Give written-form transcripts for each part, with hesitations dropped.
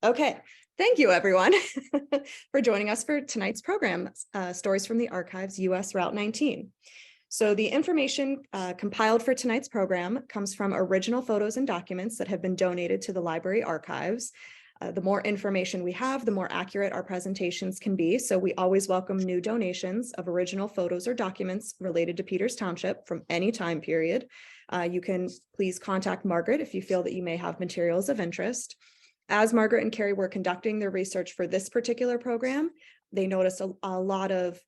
Okay, thank you everyone for joining us for tonight's program, Stories from the Archives, US Route 19. So the information compiled for tonight's program comes from original photos and documents that have been donated to the library archives. The more information we have, the more accurate our presentations can be. So we always welcome new donations of original photos or documents related to Peters Township from any time period. You can please contact Margaret if you feel that you may have materials of interest. As Margaret and Carrie were conducting their research for this particular program, they noticed a lot of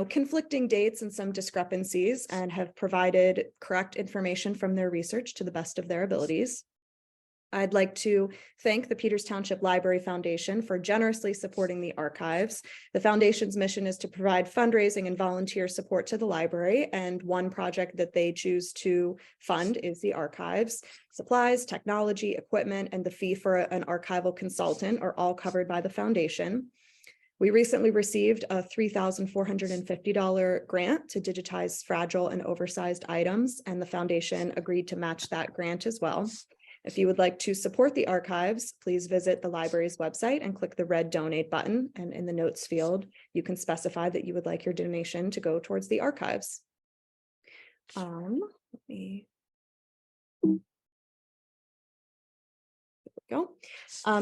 conflicting dates and some discrepancies, and have provided correct information from their research to the best of their abilities. I'd like to thank the Peters Township Library Foundation for generously supporting the archives. The foundation's mission is to provide fundraising and volunteer support to the library, and one project that they choose to fund is the archives. Supplies, technology, equipment, and the fee for an archival consultant are all covered by the foundation. We recently received a $3,450 grant to digitize fragile and oversized items, and the foundation agreed to match that grant as well. If you would like to support the archives, please visit the library's website and click the red donate button. And in the notes field, you can specify that you would like your donation to go towards the archives. Go.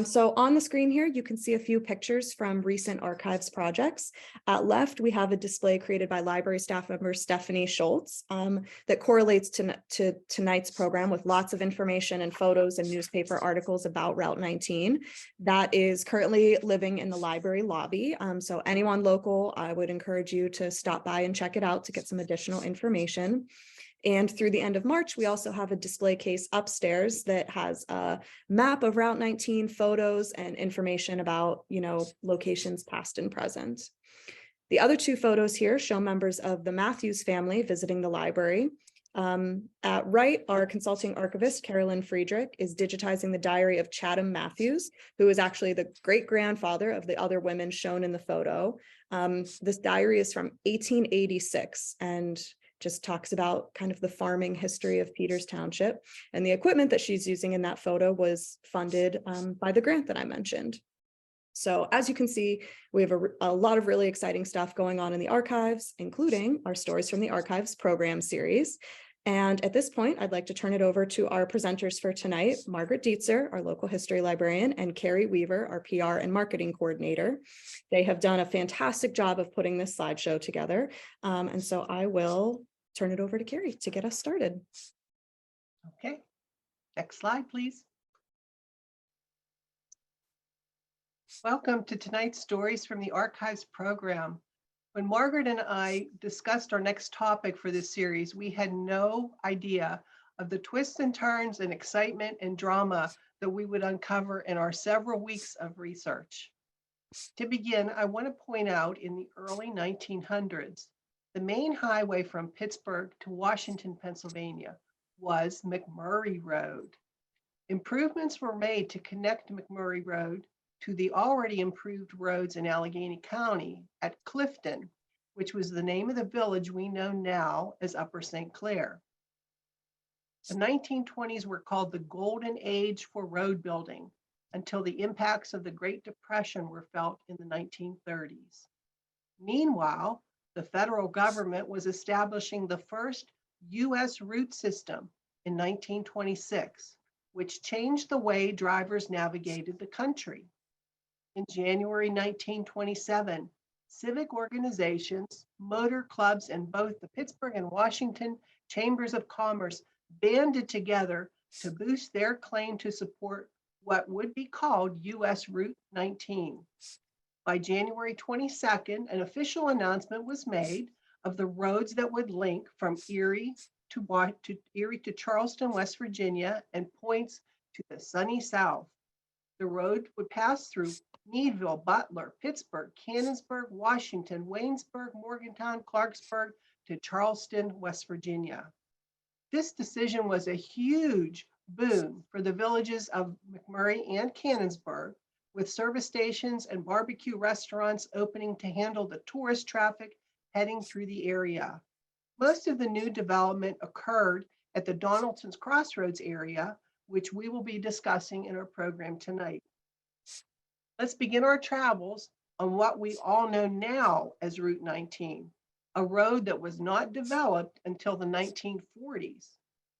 So on the screen here, you can see a few pictures from recent archives projects. At left, we have a display created by library staff member Stephanie Schultz that correlates to tonight's program with lots of information and photos and newspaper articles about Route 19. That is currently living in the library lobby. So anyone local, I would encourage you to stop by and check it out to get some additional information. And through the end of March, we also have a display case upstairs that has a map of Route 19, photos, and information about, locations past and present. The other two photos here show members of the Matthews family visiting the library. At right, our consulting archivist, Carolyn Friedrich, is digitizing the diary of Chatham Matthews, who is actually the great-grandfather of the other women shown in the photo. This diary is from 1886 and just talks about kind of the farming history of Peters Township, and the equipment that she's using in that photo was funded by the grant that I mentioned. So as you can see, we have a lot of really exciting stuff going on in the archives, including our Stories from the Archives program series. And at this point, I'd like to turn it over to our presenters for tonight, Margaret Deitzer, our local history librarian, and Carrie Weaver, our PR and marketing coordinator. They have done a fantastic job of putting this slideshow together. And so I will turn it over to Carrie to get us started. Okay, next slide, please. Welcome to tonight's Stories from the Archives program. When Margaret and I discussed our next topic for this series, we had no idea of the twists and turns and excitement and drama that we would uncover in our several weeks of research. To begin, I want to point out in the early 1900s, the main highway from Pittsburgh to Washington, Pennsylvania was McMurray Road. Improvements were made to connect McMurray Road to the already improved roads in Allegheny County at Clifton, which was the name of the village we know now as Upper St. Clair. The 1920s were called the golden age for road building until the impacts of the Great Depression were felt in the 1930s. Meanwhile, the federal government was establishing the first U.S. route system in 1926, which changed the way drivers navigated the country. In January 1927, civic organizations, motor clubs, and both the Pittsburgh and Washington Chambers of Commerce banded together to boost their claim to support what would be called U.S. Route 19. By January 22nd, an official announcement was made of the roads that would link from Erie to Charleston, West Virginia, and points to the sunny south. The road would pass through Meadville, Butler, Pittsburgh, Canonsburg, Washington, Waynesburg, Morgantown, Clarksburg to Charleston, West Virginia. This decision was a huge boon for the villages of McMurray and Canonsburg, with service stations and barbecue restaurants opening to handle the tourist traffic heading through the area. Most of the new development occurred at the Donaldson's crossroads area, which we will be discussing in our program tonight. Let's begin our travels on what we all know now as Route 19, a road that was not developed until the 1940s.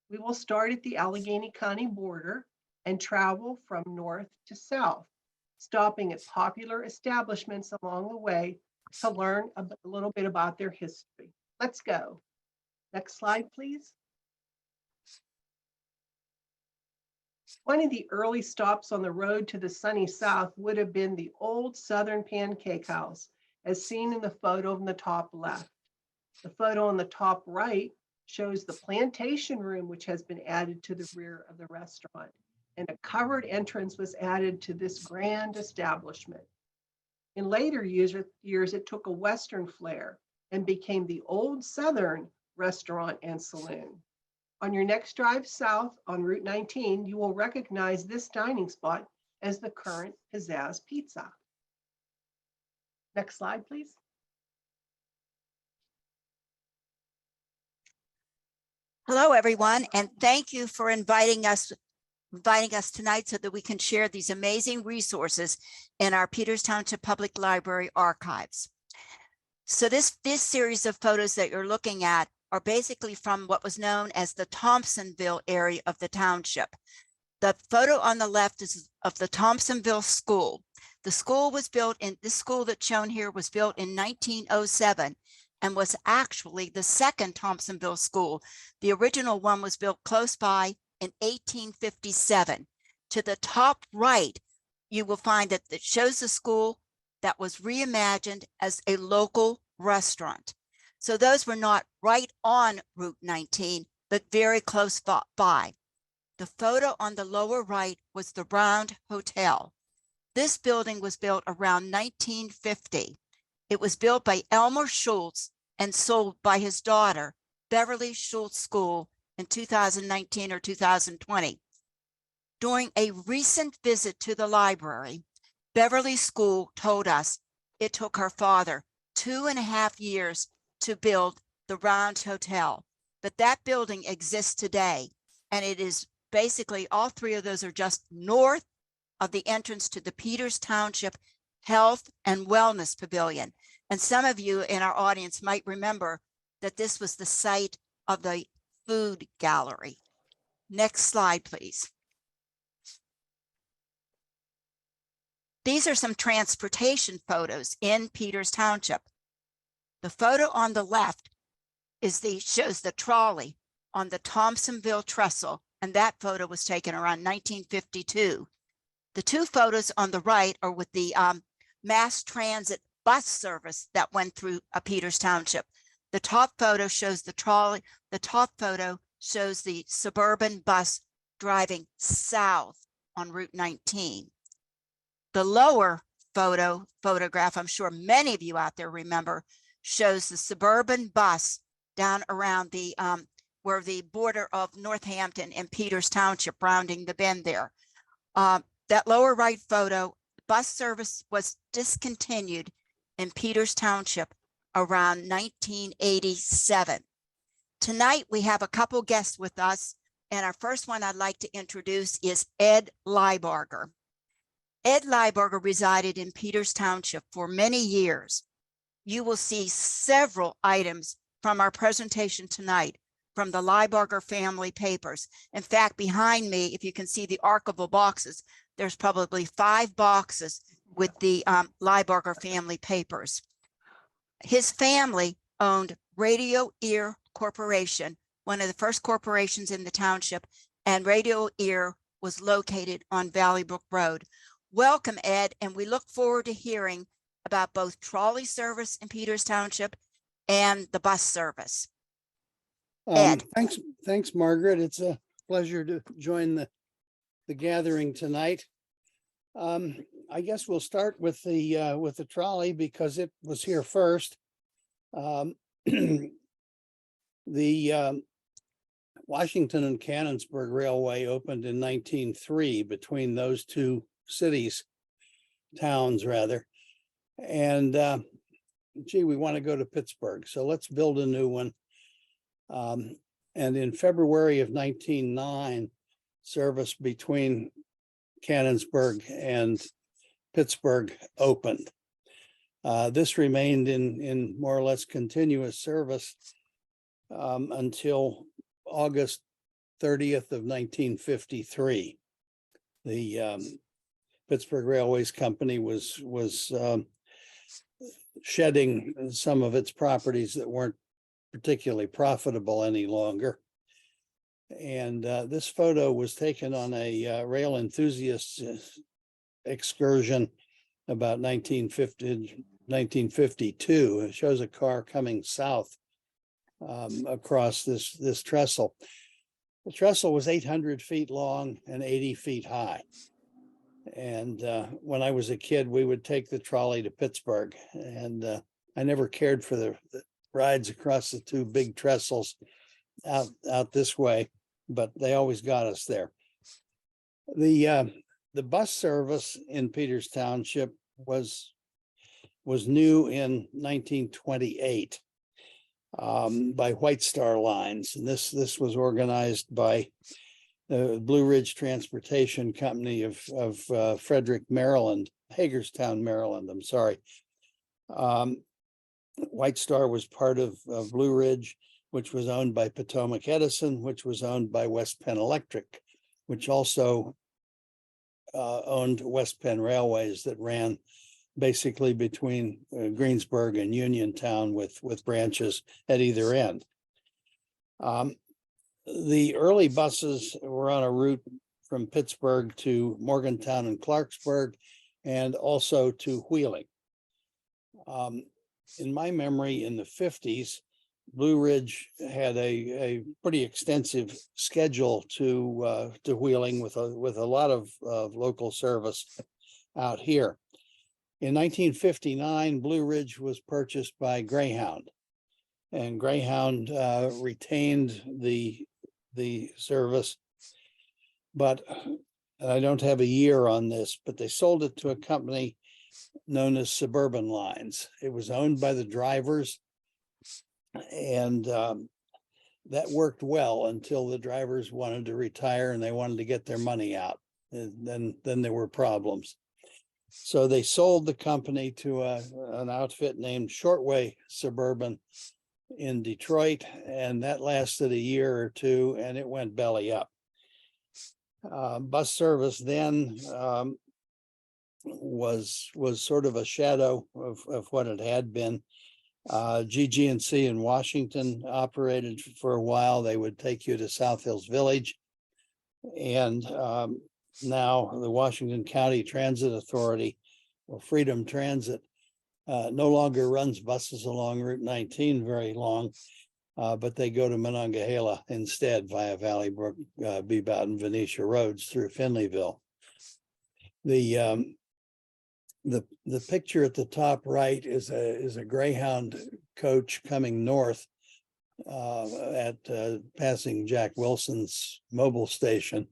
We will start at the Allegheny County border and travel from north to south, stopping at popular establishments along the way to learn a little bit about their history. Let's go. Next slide, please. One of the early stops on the road to the sunny south would have been the old Southern Pancake House, as seen in the photo on the top left. The photo on the top right shows the plantation room, which has been added to the rear of the restaurant, and a covered entrance was added to this grand establishment. In later years, it took a Western flair and became the old Southern restaurant and saloon. On your next drive south on Route 19, you will recognize this dining spot as the current Pizzazz Pizza. Next slide, please. Hello, everyone, and thank you for inviting us tonight so that we can share these amazing resources in our Peters Township Public Library archives. So this series of photos that you're looking at are basically from what was known as the Thompsonville area of the township. The photo on the left is of the Thompsonville School. The school was built in, this school that's shown here was built in 1907 and was actually the second Thompsonville school. The original one was built close by in 1857. To the top right, you will find that it shows the school that was reimagined as a local restaurant. So those were not right on Route 19, but very close by. The photo on the lower right was the Round Hotel. This building was built around 1950. It was built by Elmer Schultz and sold by his daughter, Beverly Schultz School, in 2019 or 2020. During a recent visit to the library, Beverly School told us it took her father 2.5 years to build the Round Hotel, but that building exists today, and it is basically all three of those are just north of the entrance to the Peters Township Health and Wellness Pavilion. And some of you in our audience might remember that this was the site of the food gallery. Next slide, please. These are some transportation photos in Peters Township. The photo on the left shows the trolley on the Thompsonville trestle, and that photo was taken around 1952. The two photos on the right are with the mass transit bus service that went through Peters Township. The top photo shows the trolley. The top photo shows the suburban bus driving south on Route 19. The lower photograph, I'm sure many of you out there remember, shows the suburban bus down around the where the border of Northampton and Peters Township, rounding the bend there. That lower right photo, bus service was discontinued in Peters Township around 1987. Tonight, we have a couple guests with us, and our first one I'd like to introduce is Ed Liebarger. Ed Liebarger resided in Peters Township for many years. You will see several items from our presentation tonight from the Liebarger family papers. In fact, behind me, if you can see the archival boxes, there's probably 5 boxes with the Liebarger family papers. His family owned Radio Ear Corporation, one of the first corporations in the township, and Radio Ear was located on Valley Brook Road. Welcome, Ed, and we look forward to hearing about both trolley service in Peters Township and the bus service. Ed. Thanks, Margaret. It's a pleasure to join the gathering tonight. I guess we'll start with the trolley because it was here first. The Washington and Cannonsburg Railway opened in 1903 between those two towns rather. And gee, we want to go to Pittsburgh, so let's build a new one. And in February of 1909, service between Cannonsburg and Pittsburgh opened. This remained in more or less continuous service until August 30th of 1953. The Pittsburgh Railways Company was shedding some of its properties that weren't particularly profitable any longer. And this photo was taken on a rail enthusiast excursion about 1952. It shows a car coming south across this trestle. The trestle was 800 feet long and 80 feet high. And when I was a kid, we would take the trolley to Pittsburgh, and I never cared for the rides across the two big trestles out this way, but they always got us there. The bus service in Peters Township was new in 1928 by White Star Lines, and this was organized by the Blue Ridge Transportation Company of Frederick, Maryland, Hagerstown, Maryland. I'm sorry. White Star was part of Blue Ridge, which was owned by Potomac Edison, which was owned by West Penn Electric, which also owned West Penn Railways that ran basically between Greensburg and Uniontown with branches at either end. The early buses were on a route from Pittsburgh to Morgantown and Clarksburg, and also to Wheeling. In my memory, in the 50s, Blue Ridge had a pretty extensive schedule to Wheeling with a lot of local service out here. In 1959, Blue Ridge was purchased by Greyhound, and Greyhound retained the service, but I don't have a year on this, but they sold it to a company known as Suburban Lines. It was owned by the drivers, and that worked well until the drivers wanted to retire and they wanted to get their money out. And then there were problems. So they sold the company to an outfit named Shortway Suburban in Detroit, and that lasted a year or two, and it went belly up. Bus service then was sort of a shadow of what it had been. GG&C in Washington operated for a while. They would take you to South Hills Village, and now the Washington County Transit Authority, or Freedom Transit, no longer runs buses along Route 19 very long, but they go to Monongahela instead via Valley Brook, Bebout, and Venetia roads through Finleyville. The picture at the top right is a Greyhound coach coming north at passing Jack Wilson's mobile station.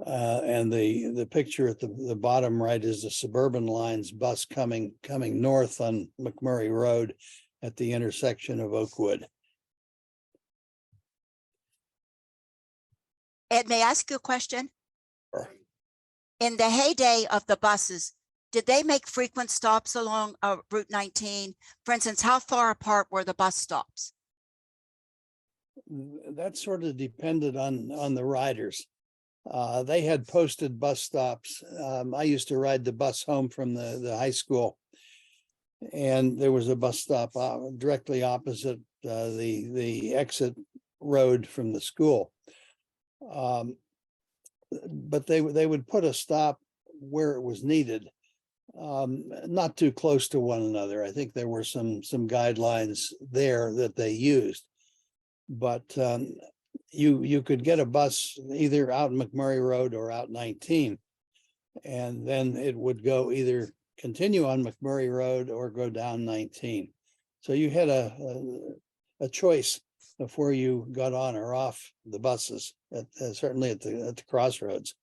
And the picture at the bottom right is the Suburban Lines bus coming north on McMurray Road at the intersection of Oakwood. Ed, may I ask you a question? Sure. In the heyday of the buses, did they make frequent stops along Route 19? For instance, how far apart were the bus stops? That sort of depended on the riders. They had posted bus stops. I used to ride the bus home from the high school, and there was a bus stop directly opposite the exit road from the school. But they would put a stop where it was needed, not too close to one another. I think there were some guidelines there that they used, but you could get a bus either out McMurray Road or out 19, and then it would go either continue on McMurray Road or go down 19. So you had a choice of where you got on or off the buses, certainly at the crossroads.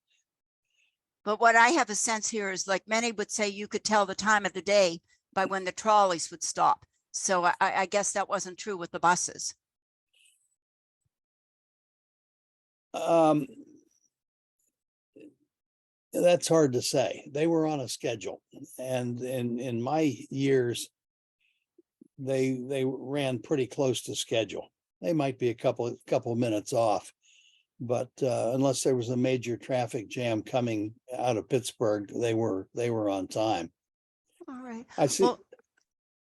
But what I have a sense here is, like many would say, you could tell the time of the day by when the trolleys would stop. So I guess that wasn't true with the buses. That's hard to say. They were on a schedule, and in my years, they ran pretty close to schedule. They might be a couple minutes off, but unless there was a major traffic jam coming out of Pittsburgh, they were on time. All right. I see. Well,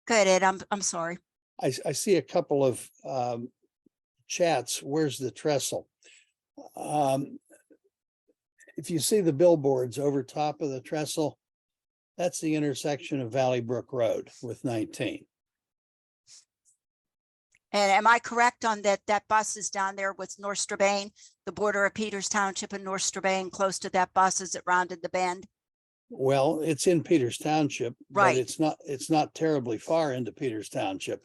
go ahead, Ed. I'm sorry. I see a couple of chats. Where's the trestle? If you see the billboards over top of the trestle, that's the intersection of Valley Brook Road with 19. And am I correct on that? That bus is down there with North Strabane, the border of Peters Township and North Strabane, close to that bus as it rounded the bend? Well, it's in Peters Township, Right. but it's not terribly far into Peters Township.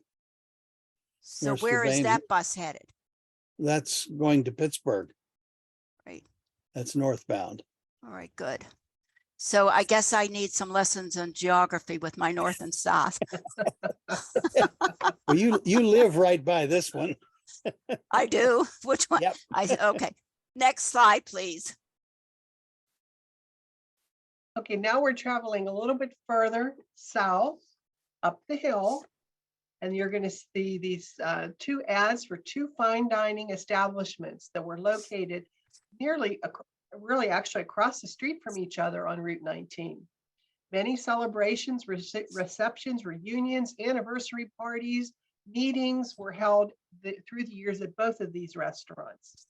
So North where is Strabane. that bus headed? That's going to Pittsburgh. Right. That's northbound. All right, good. So I guess I need some lessons on geography with my north and south. Well, you live right by this one. I do. Which one? Yep. Okay. Next slide, please. Okay, now we're traveling a little bit further south up the hill. And you're going to see these two ads for two fine dining establishments that were located really actually across the street from each other on Route 19. Many celebrations, receptions, reunions, anniversary parties, meetings were held through the years at both of these restaurants.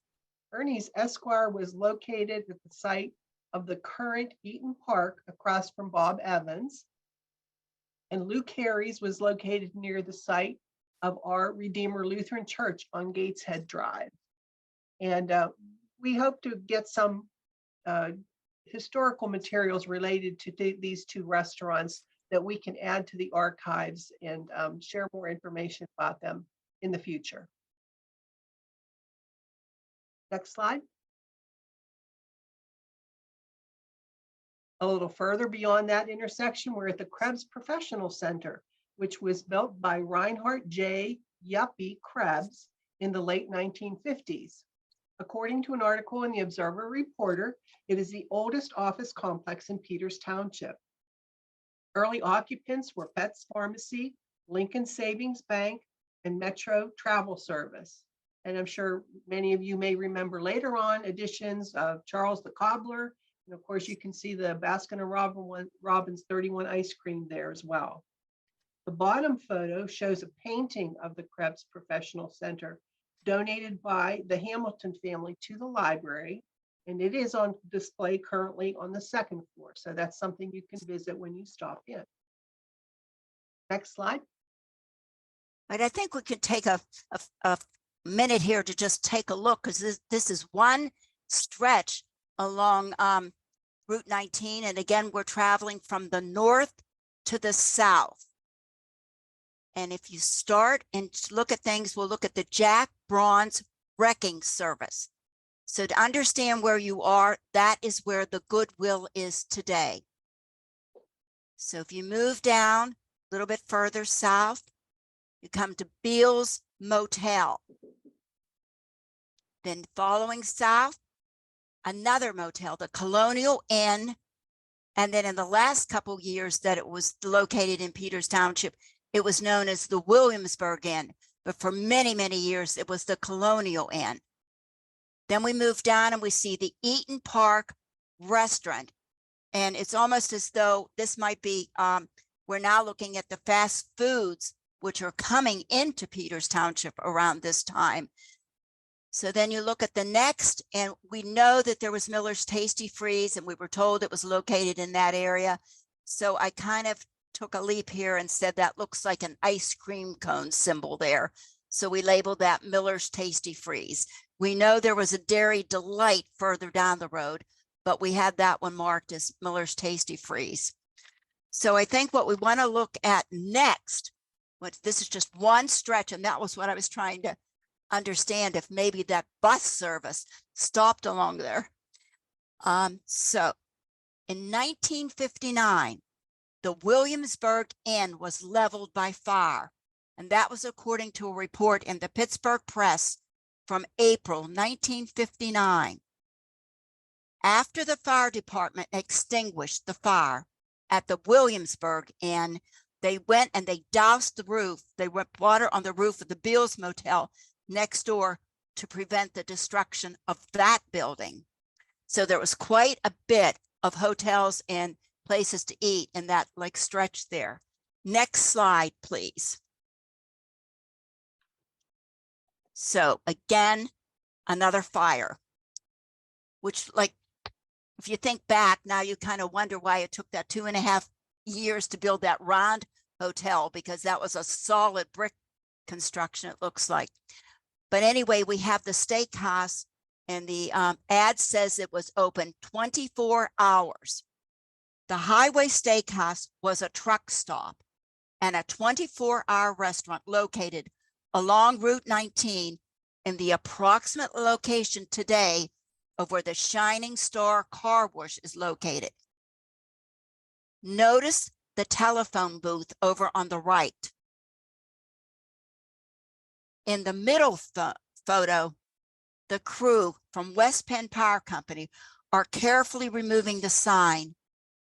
Ernie's Esquire was located at the site of the current Eaton Park across from Bob Evans. And Lou Carrie's was located near the site of our Redeemer Lutheran Church on Gateshead Drive. And we hope to get some historical materials related to these two restaurants that we can add to the archives and share more information about them in the future. Next slide. A little further beyond that intersection, we're at the Krebs Professional Center, which was built by Reinhard J. Yuppie Krebs in the late 1950s. According to an article in the Observer Reporter, it is the oldest office complex in Peters Township. Early occupants were Pet's Pharmacy, Lincoln Savings Bank, and Metro Travel Service. And I'm sure many of you may remember later on additions of Charles the Cobbler. And of course, you can see the Baskin and Robbins 31 ice cream there as well. The bottom photo shows a painting of the Krebs Professional Center donated by the Hamilton family to the library. And it is on display currently on the second floor. So that's something you can visit when you stop in. Next slide. But I think we could take a minute here to just take a look, because this is one stretch along Route 19. And again, we're traveling from the north to the south. And if you start and look at things, we'll look at the Jack Braun's Wrecking Service. So to understand where you are, that is where the Goodwill is today. So if you move down a little bit further south, you come to Beale's Motel. Then following south, another motel, the Colonial Inn. And then in the last couple years that it was located in Peters Township, it was known as the Williamsburg Inn. But for many, many years, it was the Colonial Inn. Then we move down and we see the Eaton Park Restaurant. And it's almost as though this might be, we're now looking at the fast foods, which are coming into Peters Township around this time. So then you look at the next, and we know that there was Miller's Tasty Freeze, and we were told it was located in that area. So I kind of took a leap here and said that looks like an ice cream cone symbol there. So we labeled that Miller's Tasty Freeze. We know there was a Dairy Delight further down the road, but we had that one marked as Miller's Tasty Freeze. So I think what we want to look at next, this is just one stretch, and that was what I was trying to understand, if maybe that bus service stopped along there. So in 1959, the Williamsburg Inn was leveled by fire. And that was according to a report in the Pittsburgh Press from April 1959. After the fire department extinguished the fire at the Williamsburg Inn, they went and they doused the roof. They put water on the roof of the Beals Motel next door to prevent the destruction of that building. So there was quite a bit of hotels and places to eat in that like stretch there. Next slide, please. So again, another fire, which, like, if you think back now, you kind of wonder why it took that 2.5 years to build that Rond Hotel, because that was a solid brick construction, it looks like. But anyway, we have the steakhouse, and the ad says it was open 24 hours. The Highway Steakhouse was a truck stop and a 24-hour restaurant located along Route 19 in the approximate location today of where the Shining Star Car Wash is located. Notice the telephone booth over on the right. In the middle photo, the crew from West Penn Power Company are carefully removing the sign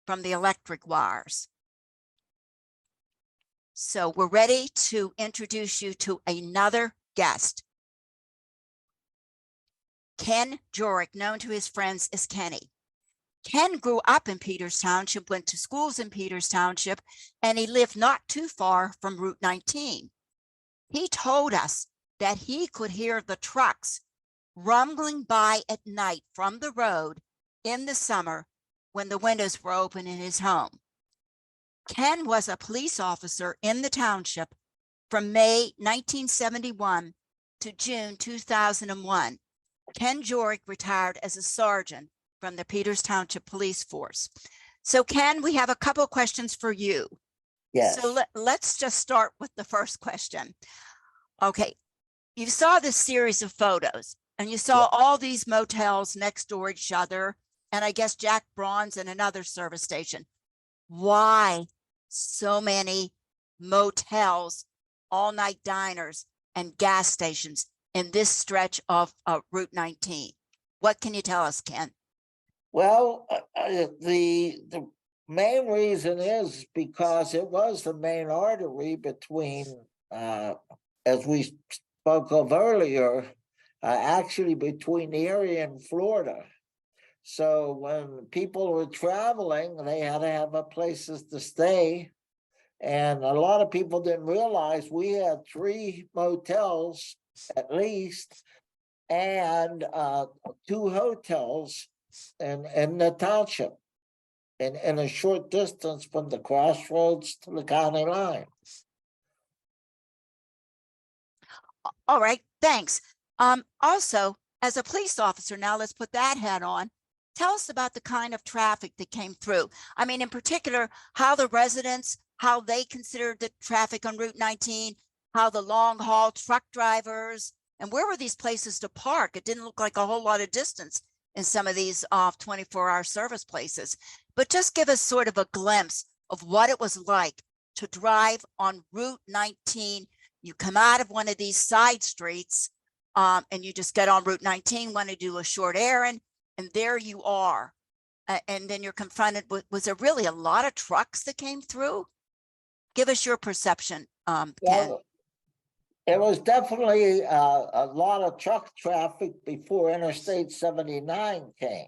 from the electric wires. So we're ready to introduce you to another guest. Ken Jorick, known to his friends as Kenny. Ken grew up in Peters Township, went to schools in Peters Township, and he lived not too far from Route 19. He told us that he could hear the trucks rumbling by at night from the road in the summer when the windows were open in his home. Ken was a police officer in the township from May 1971 to June 2001. Ken Jorick retired as a sergeant from the Peters Township Police Force. So Ken, we have a couple of questions for you. Yes. So let's just start with the first question. Okay, you saw this series of photos and you saw all these motels next door each other, and I guess Jack Braun's and another service station. Why so many motels, all-night diners, and gas stations in this stretch of Route 19? What can you tell us, Ken? Well, the main reason is because it was the main artery between, as we spoke of earlier, actually between Erie and Florida. So when people were traveling, they had to have places to stay. And a lot of people didn't realize we had 3 motels at least, and 2 hotels in the township, in a short distance from the crossroads to the county line. All right, thanks. Also, as a police officer, now let's put that hat on. Tell us about the kind of traffic that came through. I mean, in particular, how the residents, how they considered the traffic on Route 19, how the long haul truck drivers, and where were these places to park? It didn't look like a whole lot of distance in some of these off 24-hour service places. But just give us sort of a glimpse of what it was like to drive on Route 19. You come out of one of these side streets and you just get on Route 19, want to do a short errand, and there you are. And then you're confronted with, was there really a lot of trucks that came through? Give us your perception, Ken. Well, it was definitely a lot of truck traffic before Interstate 79 came,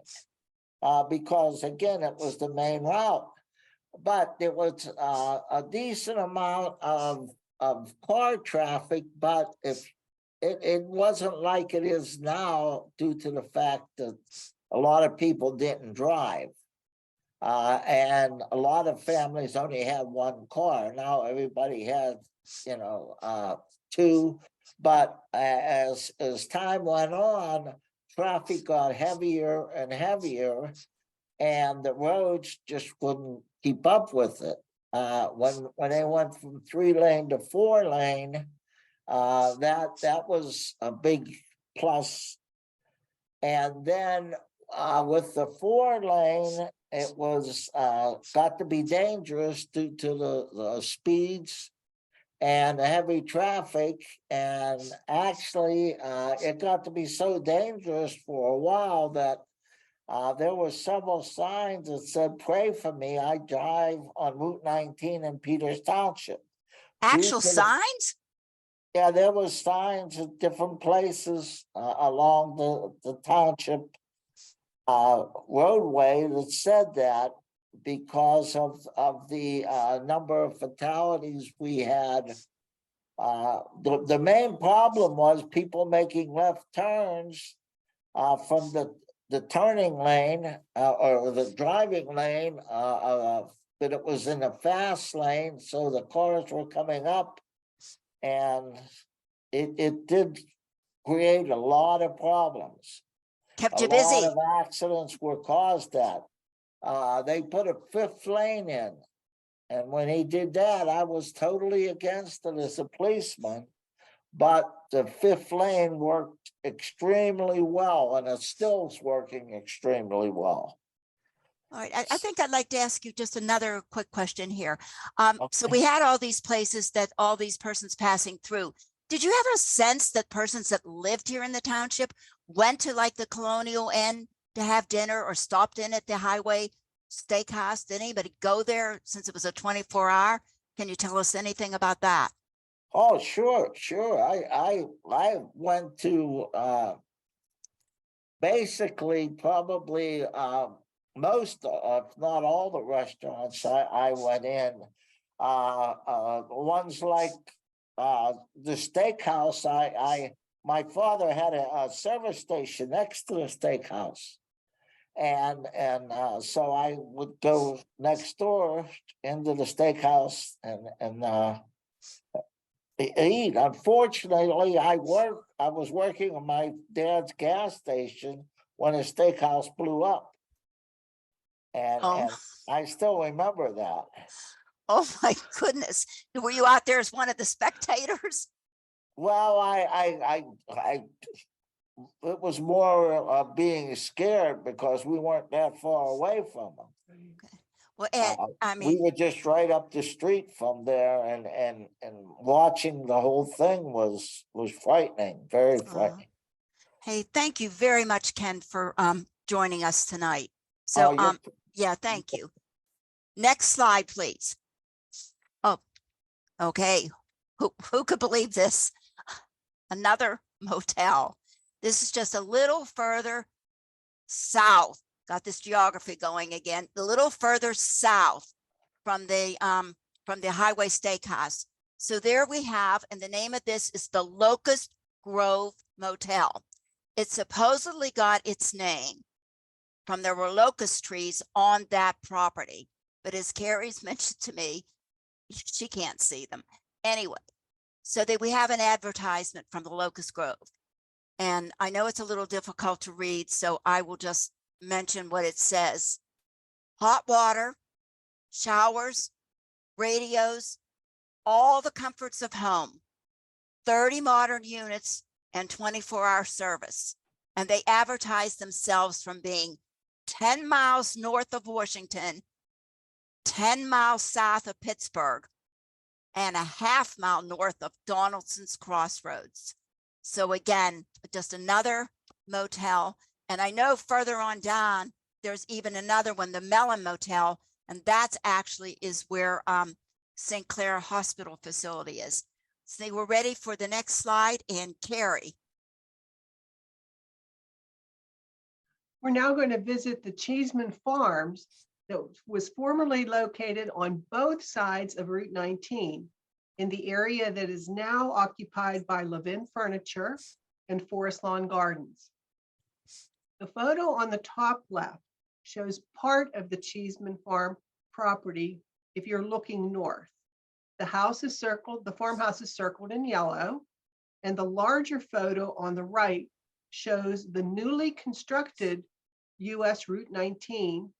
because again, it was the main route. But there was a decent amount of car traffic, but if it wasn't like it is now due to the fact that a lot of people didn't drive. And a lot of families only had 1 car. Now everybody has, 2. But as time went on, traffic got heavier and heavier, and the roads just couldn't keep up with it. When they went from 3-lane to 4-lane, that was a big plus. And then with the 4-lane, it was got to be dangerous due to the speeds and the heavy traffic. And actually, it got to be so dangerous for a while that there were several signs that said, "Pray for me, I drive on Route 19 in Peters Township." Actual Due to the- signs? Yeah, there was signs at different places along the township roadway that said that, because of the number of fatalities we had. The main problem was people making left turns from the turning lane or the driving lane, but it was in a fast lane, so the cars were coming up, and it did create a lot of problems. Kept A you lot busy. of accidents were caused that. They put a fifth lane in. And when he did that, I was totally against it as a policeman. But the fifth lane worked extremely well, and it still is working extremely well. All right, I think I'd like to ask you just another quick question here. So Okay. we had all these places that all these persons passing through. Did you have a sense that persons that lived here in the township went to like the Colonial Inn to have dinner or stopped in at the Highway Steakhouse? Did anybody go there since it was a 24-hour? Can you tell us anything about that? Oh, sure. I went to basically probably most, if not all, the restaurants I went in. Ones like the steakhouse. My father had a service station next to the steakhouse, and so I would go next door into the steakhouse and eat. Unfortunately, I was working on my dad's gas station when a steakhouse blew up, and Oh. and I still remember that. Oh my goodness. Were you out there as one of the spectators? Well, I it was more being scared because we weren't that far away from them. Well, Ed, I We mean, were just right up the street from there, and watching the whole thing was frightening, very frightening. hey, thank you very much, Ken, for joining us tonight. Oh, So, you're yeah, thank you. Next slide, please. Oh, okay. Who could believe this? Another motel. This is just a little further south. Got this geography going again. A little further south from the Highway Steakhouse. So there we have, and the name of this is the Locust Grove Motel. It supposedly got its name from there were locust trees on that property. But as Carrie's mentioned to me, she can't see them. Anyway, so that we have an advertisement from the Locust Grove. And I know it's a little difficult to read, so I will just mention what it says. Hot water, showers, radios, all the comforts of home, 30 modern units and 24-hour service. And they advertise themselves from being 10 miles north of Washington, 10 miles south of Pittsburgh, and a half mile north of Donaldson's Crossroads. So again, just another motel. And I know further on down, there's even another one, the Mellon Motel, and that's actually is where St. Clair Hospital facility is. So we're ready for the next slide, and Carrie. We're now going to visit the Cheeseman Farms that was formerly located on both sides of Route 19 in the area that is now occupied by Levin Furniture and Forest Lawn Gardens. The photo on the top left shows part of the Cheeseman Farm property if you're looking north. The house is circled, the farmhouse is circled in yellow, and the larger photo on the right shows the newly constructed US Route 19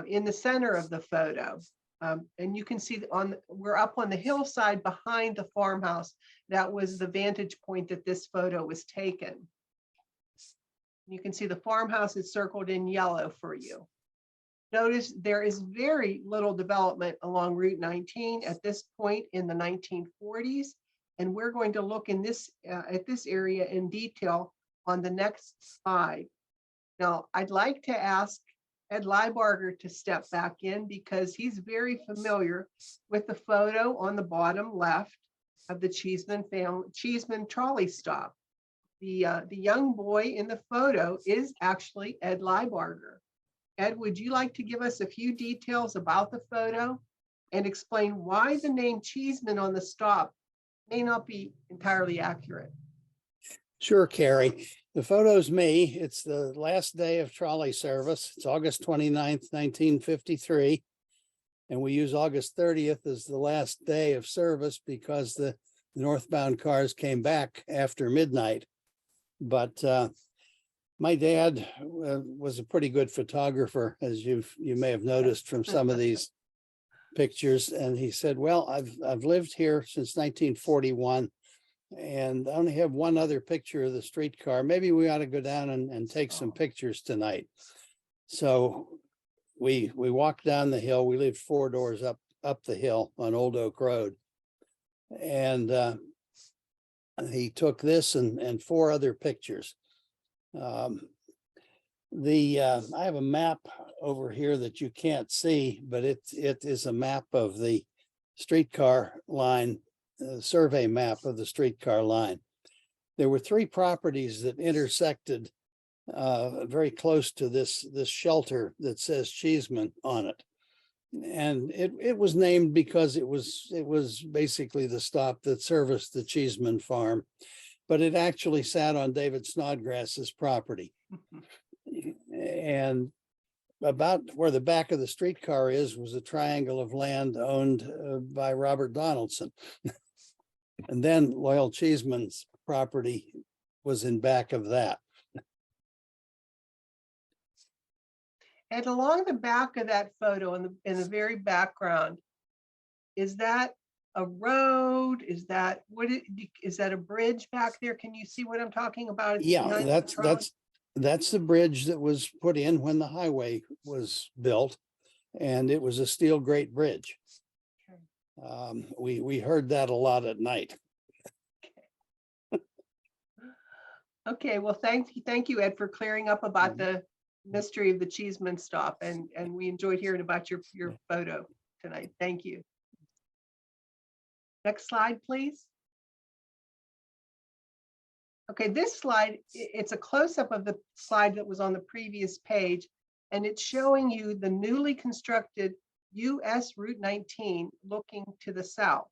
in the center of the photo. And you can see we're up on the hillside behind the farmhouse. That was the vantage point that this photo was taken. You can see the farmhouse is circled in yellow for you. Notice there is very little development along Route 19 at this point in the 1940s. And we're going to look in this at this area in detail on the next slide. Now, I'd like to ask Ed Liebarger to step back in because he's very familiar with the photo on the bottom left of the Cheeseman trolley stop. The young boy in the photo is actually Ed Liebarger. Ed, would you like to give us a few details about the photo and explain why the name Cheeseman on the stop may not be entirely accurate? Sure, Carrie. The photo's me. It's the last day of trolley service. It's August 29th, 1953. And we use August 30th as the last day of service because the northbound cars came back after midnight. But my dad was a pretty good photographer, as you may have noticed from some of these pictures. And he said, well, I've lived here since 1941. And I only have one other picture of the streetcar. Maybe we ought to go down and take some pictures tonight. So we walked down the hill. We lived 4 doors up the hill on Old Oak Road. And he took this and 4 other pictures. I have a map over here that you can't see, but it is a map of the streetcar line, survey map of the streetcar line. There were 3 properties that intersected very close to this shelter that says Cheeseman on it. And it was named because it was basically the stop that serviced the Cheeseman Farm, but it actually sat on David Snodgrass's property. And about where the back of the streetcar was a triangle of land owned by Robert Donaldson. And then Loyal Cheeseman's property was in back of that. And along the back of that photo in the very background, is that a road? Is that is that a bridge back there? Can you see what I'm talking about? It's Yeah, behind that's the bridge that was put in when the highway was built, and it was a steel grate bridge. We heard that a lot at night. Okay, well, thank you, Ed, for clearing up about the mystery of the Cheeseman stop, and we enjoyed hearing about your photo tonight. Thank you. Next slide, please. Okay, this slide, it's a close-up of the slide that was on the previous page, and it's showing you the newly constructed US Route 19 looking to the south.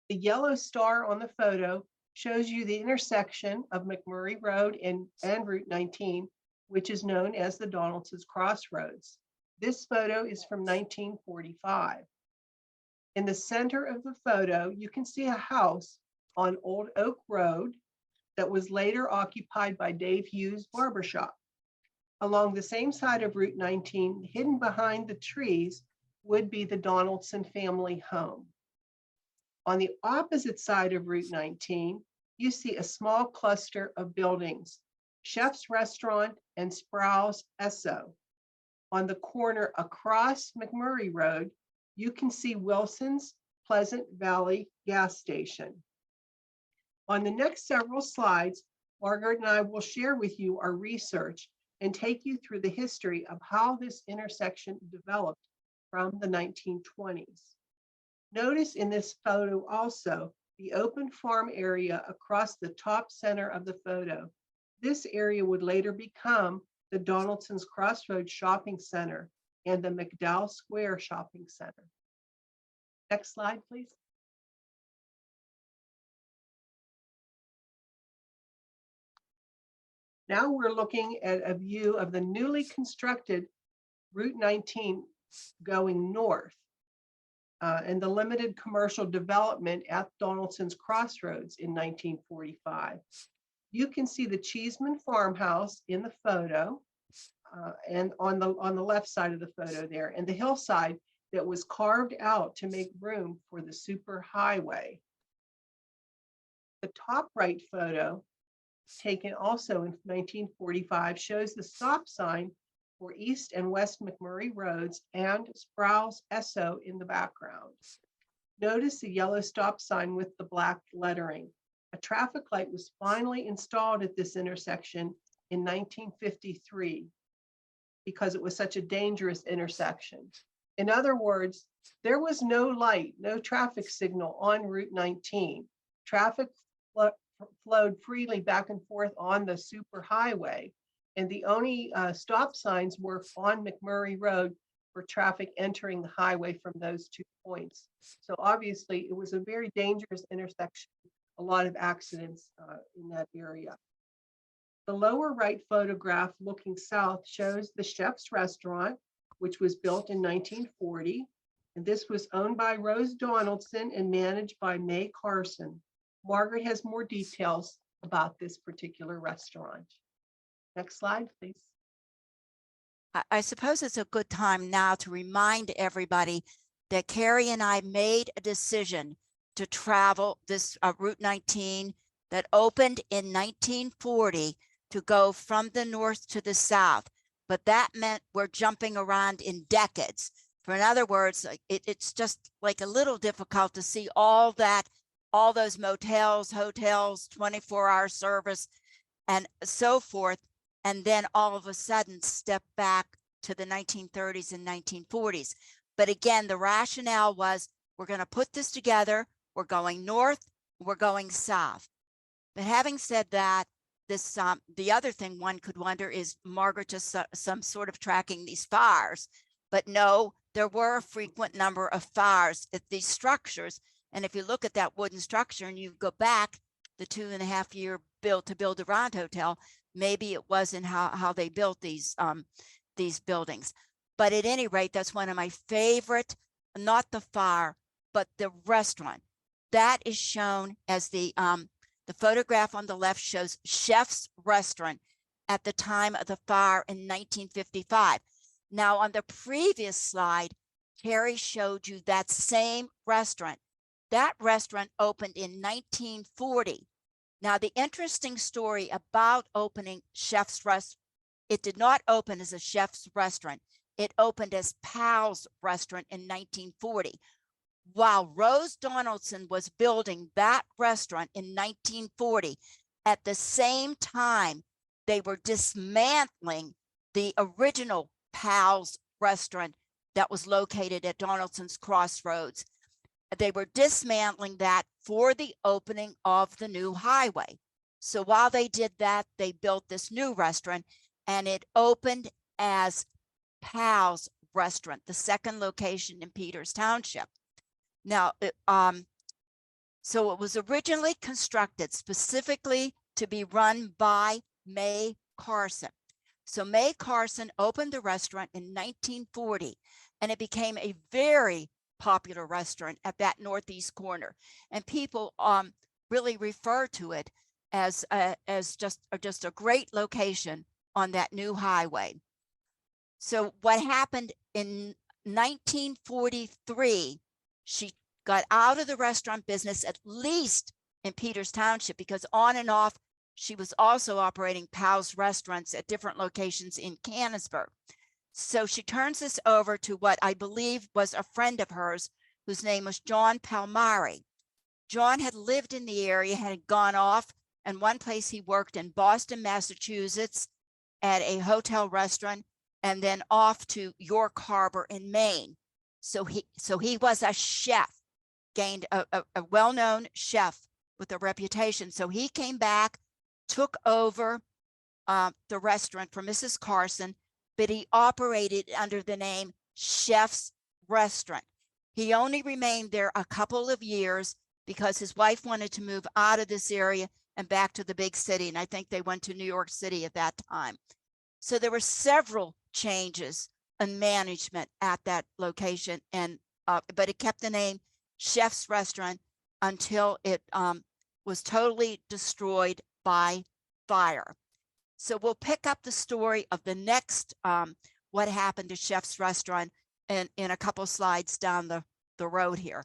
The yellow star on the photo shows you the intersection of McMurray Road and Route 19, which is known as the Donaldson's Crossroads. This photo is from 1945. In the center of the photo, you can see a house on Old Oak Road that was later occupied by Dave Hughes Barbershop. Along the same side of Route 19, hidden behind the trees, would be the Donaldson family home. On the opposite side of Route 19, you see a small cluster of buildings, Chef's Restaurant and Sproul's Esso. On the corner across McMurray Road, you can see Wilson's Pleasant Valley gas station. On the next several slides, Margaret and I will share with you our research and take you through the history of how this intersection developed from the 1920s. Notice in this photo also the open farm area across the top center of the photo. This area would later become the Donaldson's Crossroads Shopping Center and the McDowell Square Shopping Center. Next slide, please. Now we're looking at a view of the newly constructed Route 19 going north and the limited commercial development at Donaldson's Crossroads in 1945. You can see the Cheeseman farmhouse in the photo and on the left side of the photo there, and the hillside that was carved out to make room for the super highway. The top right photo, taken also in 1945, shows the stop sign for East and West McMurray Roads and Sproul's Esso in the background. Notice the yellow stop sign with the black lettering. A traffic light was finally installed at this intersection in 1953 because it was such a dangerous intersection. In other words, there was no light, no traffic signal on Route 19. Traffic flowed freely back and forth on the superhighway, and the only stop signs were on McMurray Road for traffic entering the highway from those 2 points. So obviously it was a very dangerous intersection, a lot of accidents in that area. The lower right photograph looking south shows the Chef's Restaurant, which was built in 1940. And this was owned by Rose Donaldson and managed by May Carson. Margaret has more details about this particular restaurant. Next slide, please. I suppose it's a good time now to remind everybody that Carrie and I made a decision to travel this Route 19 that opened in 1940 to go from the north to the south. But that meant we're jumping around in decades. For in other words, it's just like a little difficult to see all those motels, hotels, 24-hour service, and so forth, and then all of a sudden step back to the 1930s and 1940s. But again, the rationale was we're going to put this together, we're going north, we're going south. But having said that, this the other thing one could wonder is Margaret just some sort of tracking these fires. But no, there were a frequent number of fires at these structures. And if you look at that wooden structure and you go back the 2.5-year build to build a Round Hotel, maybe it wasn't how they built these buildings. But at any rate, that's one of my favorite, not the fire, but the restaurant. That is shown as the photograph on the left shows Chef's Restaurant at the time of the fire in 1955. Now on the previous slide, Carrie showed you that same restaurant. That restaurant opened in 1940. Now the interesting story about opening Chef's Restaurant, it did not open as a Chef's Restaurant. It opened as Pal's Restaurant in 1940. While Rose Donaldson was building that restaurant in 1940, at the same time, they were dismantling the original Pal's Restaurant that was located at Donaldson's Crossroads. They were dismantling that for the opening of the new highway. So while they did that, they built this new restaurant, and it opened as Pal's Restaurant, the second location in Peters Township. Now, so it was originally constructed specifically to be run by May Carson. So May Carson opened the restaurant in 1940, and it became a very popular restaurant at that northeast corner. And people really refer to it as just a great location on that new highway. So what happened in 1943, she got out of the restaurant business, at least in Peters Township, because on and off, she was also operating Pal's restaurants at different locations in Canonsburg. So she turns this over to what I believe was a friend of hers, whose name was John Palmieri. John had lived in the area, had gone off, and one place he worked in Boston, Massachusetts, at a hotel restaurant, and then off to York Harbor in Maine. So he was a chef, gained a well-known chef with a reputation. So he came back, took over the restaurant for Mrs. Carson, but he operated under the name Chef's Restaurant. He only remained there a couple of years because his wife wanted to move out of this area and back to the big city. And I think they went to New York City at that time. So there were several changes in management at that location, and but it kept the name Chef's Restaurant until it was totally destroyed by fire. So we'll pick up the story of the next what happened to Chef's Restaurant in a couple slides down the road here.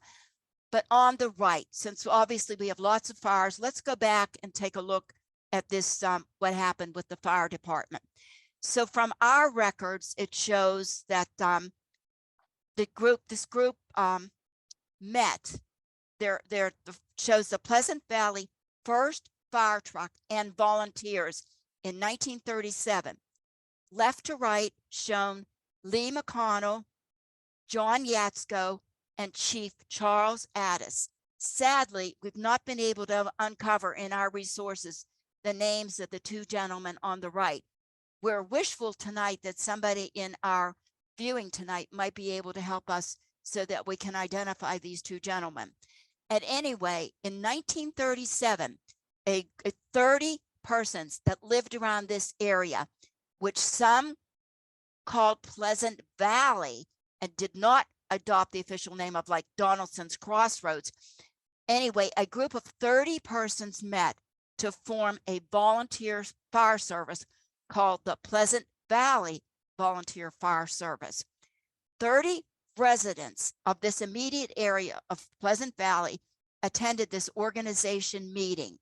But on the right, since obviously we have lots of fires, let's go back and take a look at this what happened with the fire department. So from our records, it shows that this group met. There shows the Pleasant Valley First Fire Truck and volunteers in 1937. Left to right shown Lee McConnell, John Yatsko, and Chief Charles Addis. Sadly, we've not been able to uncover in our resources the names of the two gentlemen on the right. We're wishful tonight that somebody in our viewing tonight might be able to help us so that we can identify these two gentlemen. And anyway, in 1937, a 30 persons that lived around this area, which some called Pleasant Valley and did not adopt the official name of like Donaldson's Crossroads. Anyway, a group of 30 persons met to form a volunteer fire service called the Pleasant Valley Volunteer Fire Service. 30 residents of this immediate area of Pleasant Valley attended this organization meeting.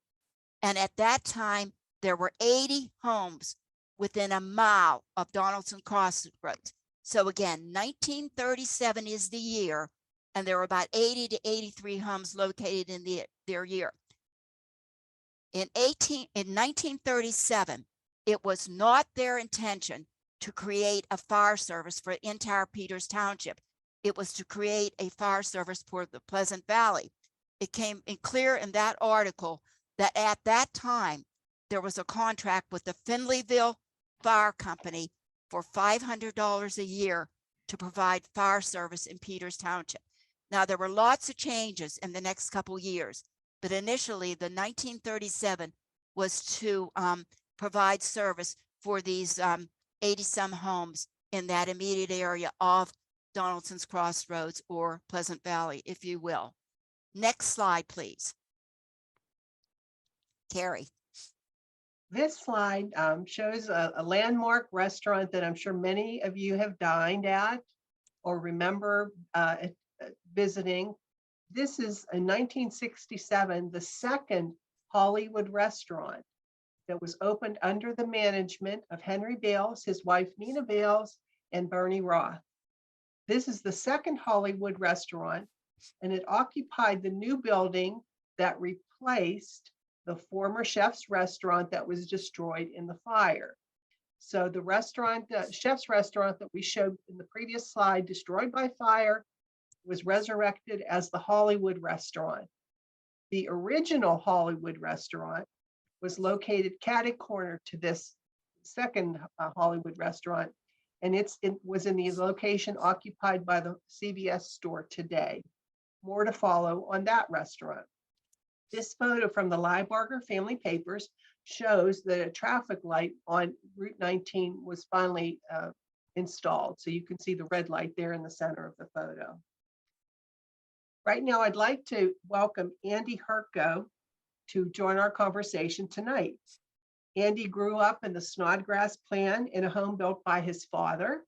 And at that time, there were 80 homes within a mile of Donaldson Crossroads. So again, 1937 is the year, and there were about 80 to 83 homes located in their year. In 1937, it was not their intention to create a fire service for the entire Peters Township. It was to create a fire service for the Pleasant Valley. It came in clear in that article that at that time, there was a contract with the Finleyville Fire Company for $500 a year to provide fire service in Peters Township. Now, there were lots of changes in the next couple years, but initially the 1937 was to provide service for these 80-some homes in that immediate area of Donaldson's Crossroads or Pleasant Valley, if you will. Next slide, please. Carrie. This slide shows a landmark restaurant that I'm sure many of you have dined at or remember visiting. This is in 1967, the second Hollywood restaurant that was opened under the management of Henry Bales, his wife Nina Bales, and Bernie Roth. This is the second Hollywood restaurant, and it occupied the new building that replaced the former chef's restaurant that was destroyed in the fire. So the restaurant, chef's restaurant that we showed in the previous slide, destroyed by fire, was resurrected as the Hollywood restaurant. The original Hollywood restaurant was located catty-corner to this second Hollywood restaurant, and it was in the location occupied by the CVS store today. More to follow on that restaurant. This photo from the Librarian family papers shows that a traffic light on Route 19 was finally installed. So you can see the red light there in the center of the photo. Right now, I'd like to welcome Andy Herko to join our conversation tonight. Andy grew up in the Snodgrass Plan in a home built by his father.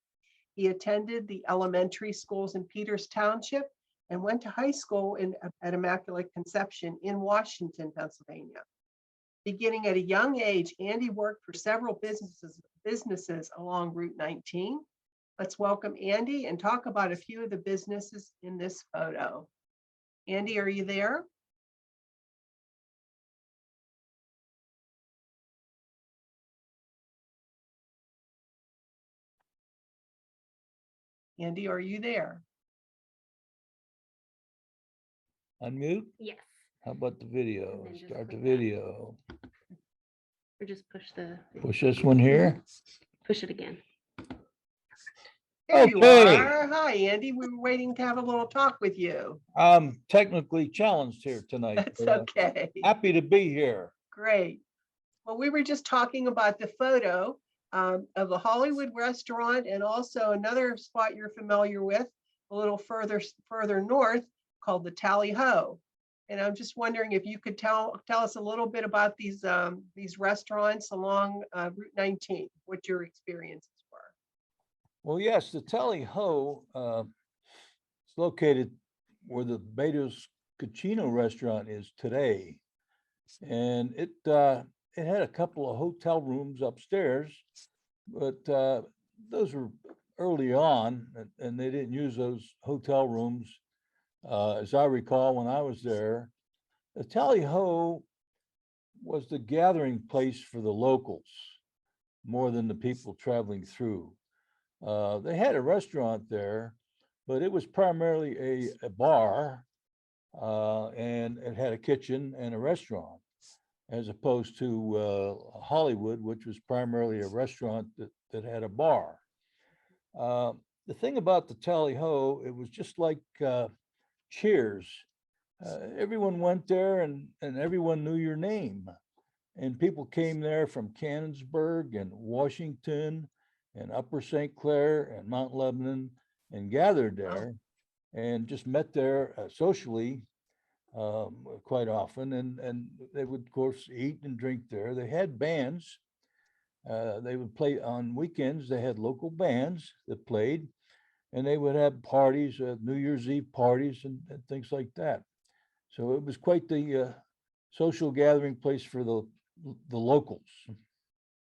He attended the elementary schools in Peters Township and went to high school at Immaculate Conception in Washington, Pennsylvania. Beginning at a young age, Andy worked for several businesses along Route 19. Let's welcome Andy and talk about a few of the businesses in this photo. Andy, are you there? Andy, are you there? Unmute? Yes, How about the video? And then just Start the click that. video. or just push Push this one here. push it again. There you Okay. are. Hi, Andy. We were waiting to have a little talk with you. I'm technically challenged here tonight. That's but, okay. Happy to be here. Great. Well, we were just talking about the photo of the Hollywood restaurant and also another spot you're familiar with a little further north called the Tally Ho. And I'm just wondering if you could tell us a little bit about these restaurants along Route 19, what your experiences were. Well, yes, the Tally Ho is located where the Beto's Cucino restaurant is today. And it had a couple of hotel rooms upstairs, but those were early on and they didn't use those hotel rooms. As I recall, when I was there, the Tally Ho was the gathering place for the locals. more than the people traveling through. They had a restaurant there, but it was primarily a bar, and it had a kitchen and a restaurant, as opposed to Hollywood, which was primarily a restaurant that had a bar. The thing about the Tally Ho, it was just like Cheers. Everyone went there and everyone knew your name. And people came there from Canonsburg and Washington and Upper St. Clair and Mount Lebanon and gathered there and just met there socially quite often. And they would, of course, eat and drink there. They had bands. They would play on weekends. They had local bands that played, and they would have parties, New Year's Eve parties and things like that. So it was quite the social gathering place for the locals.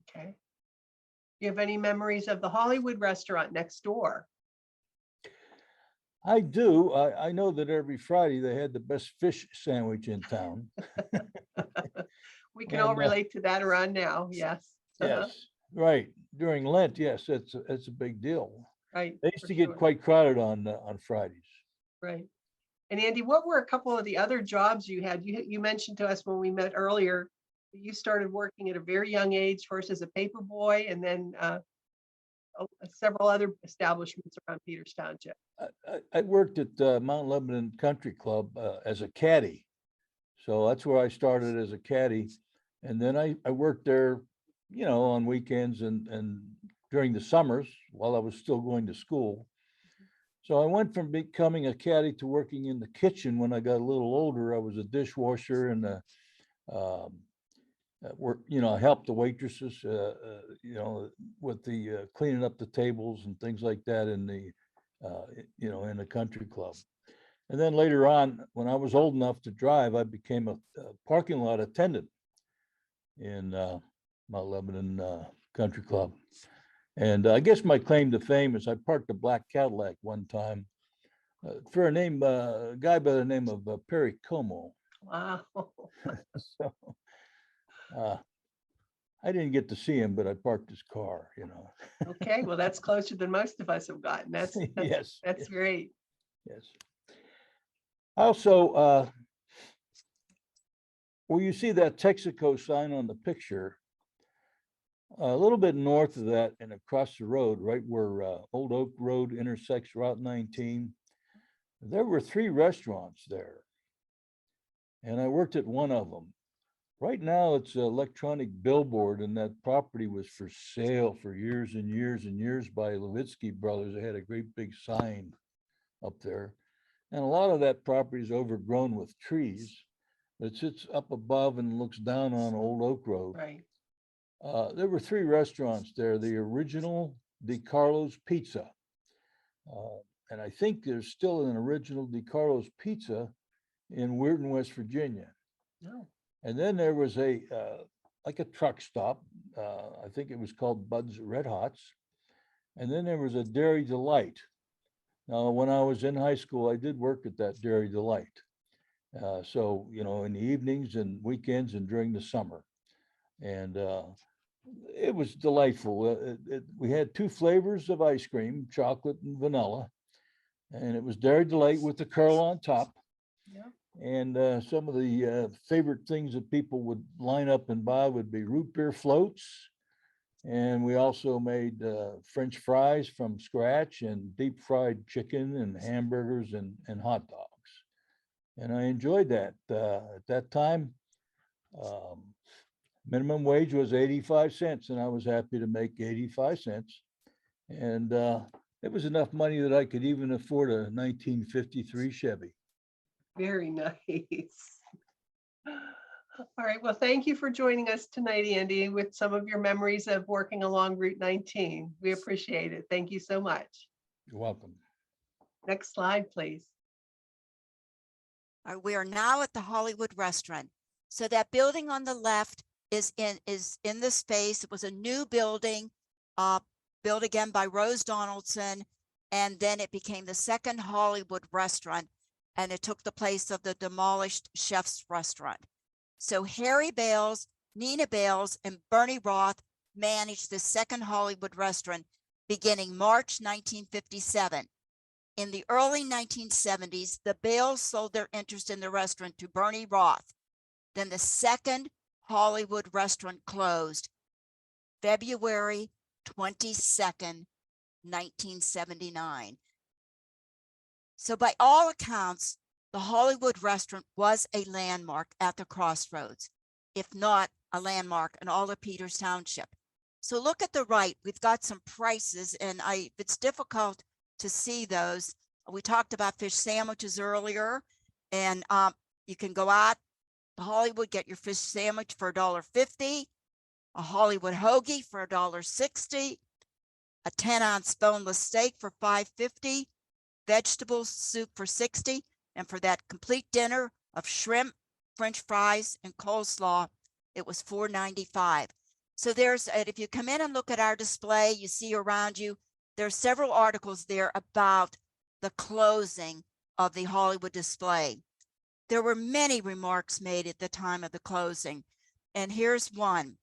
Okay. You have any memories of the Hollywood restaurant next door? I do. I know that every Friday they had the best fish sandwich in town. We can And, all relate to that around now. Yes. Yes, right. During Lent, yes, it's a big deal. Right. They used for to get sure. quite crowded on Fridays. Right. And Andy, what were a couple of the other jobs you had? You mentioned to us when we met earlier, that you started working at a very young age, first as a paper boy, and then several other establishments around Peters Township. I worked at Mount Lebanon Country Club as a caddy. So that's where I started as a caddy. And then I worked there, you know, on weekends and during the summers while I was still going to school. So I went from becoming a caddy to working in the kitchen. When I got a little older, I was a dishwasher and I helped the waitresses, with the cleaning up the tables and things like that in the, in the country club. And then later on, when I was old enough to drive, I became a parking lot attendant in Mount Lebanon Country Club. And I guess my claim to fame is I parked a black Cadillac one time for a guy by the name of Perry Como. Wow. So I didn't get to see him, but I parked his car, Okay, well, that's closer than most of us have gotten. That's Yes. That's great. Yes. Also, where you see that Texaco sign on the picture, a little bit north of that and across the road, right where Old Oak Road intersects Route 19, there were 3 restaurants there. And I worked at one of them. Right now, it's an electronic billboard, and that property was for sale for years and years and years by Levitsky Brothers. They had a great big sign up there. And a lot of that property is overgrown with trees. It sits up above and looks down on Old Oak Road. Right. There were 3 restaurants there, the original DiCarlo's Pizza. And I think there's still an original DiCarlo's Pizza in Weirton, West Virginia. No. And then there was like a truck stop. I think it was called Bud's Red Hots. And then there was a Dairy Delight. Now, when I was in high school, I did work at that Dairy Delight. So, in the evenings and weekends and during the summer. And it was delightful. We had 2 flavors of ice cream, chocolate and vanilla. And it was Dairy Delight with the curl on top. Yeah. And some of the favorite things that people would line up and buy would be root beer floats. And we also made French fries from scratch and deep fried chicken and hamburgers and hot dogs. And I enjoyed that. At that time, minimum wage was 85 cents, and I was happy to make 85 cents. And it was enough money that I could even afford a 1953 Chevy. Very nice. All right. Well, thank you for joining us tonight, Andy, with some of your memories of working along Route 19. We appreciate it. Thank you so much. You're welcome. Next slide, please. We are now at the Hollywood Restaurant. So that building on the left is in the space. It was a new building, built again by Rose Donaldson, and then it became the second Hollywood Restaurant, and it took the place of the demolished Chef's Restaurant. So Harry Bales, Nina Bales, and Bernie Roth managed the second Hollywood restaurant beginning March 1957. In the early 1970s, the Bales sold their interest in the restaurant to Bernie Roth. Then the second Hollywood restaurant closed February 22nd, 1979. So by all accounts, the Hollywood restaurant was a landmark at the crossroads, if not a landmark in all of Peters Township. So look at the right, we've got some prices, and it's difficult to see those. We talked about fish sandwiches earlier, and you can go out to Hollywood, get your fish sandwich for $1.50, a Hollywood hoagie for $1.60, a 10-ounce boneless steak for $5.50, vegetable soup for $60, and for that complete dinner of shrimp, French fries, and coleslaw, it was $4.95. So if you come in and look at our display, you see around you, there's several articles there about the closing of the Hollywood display. There were many remarks made at the time of the closing, and here's one.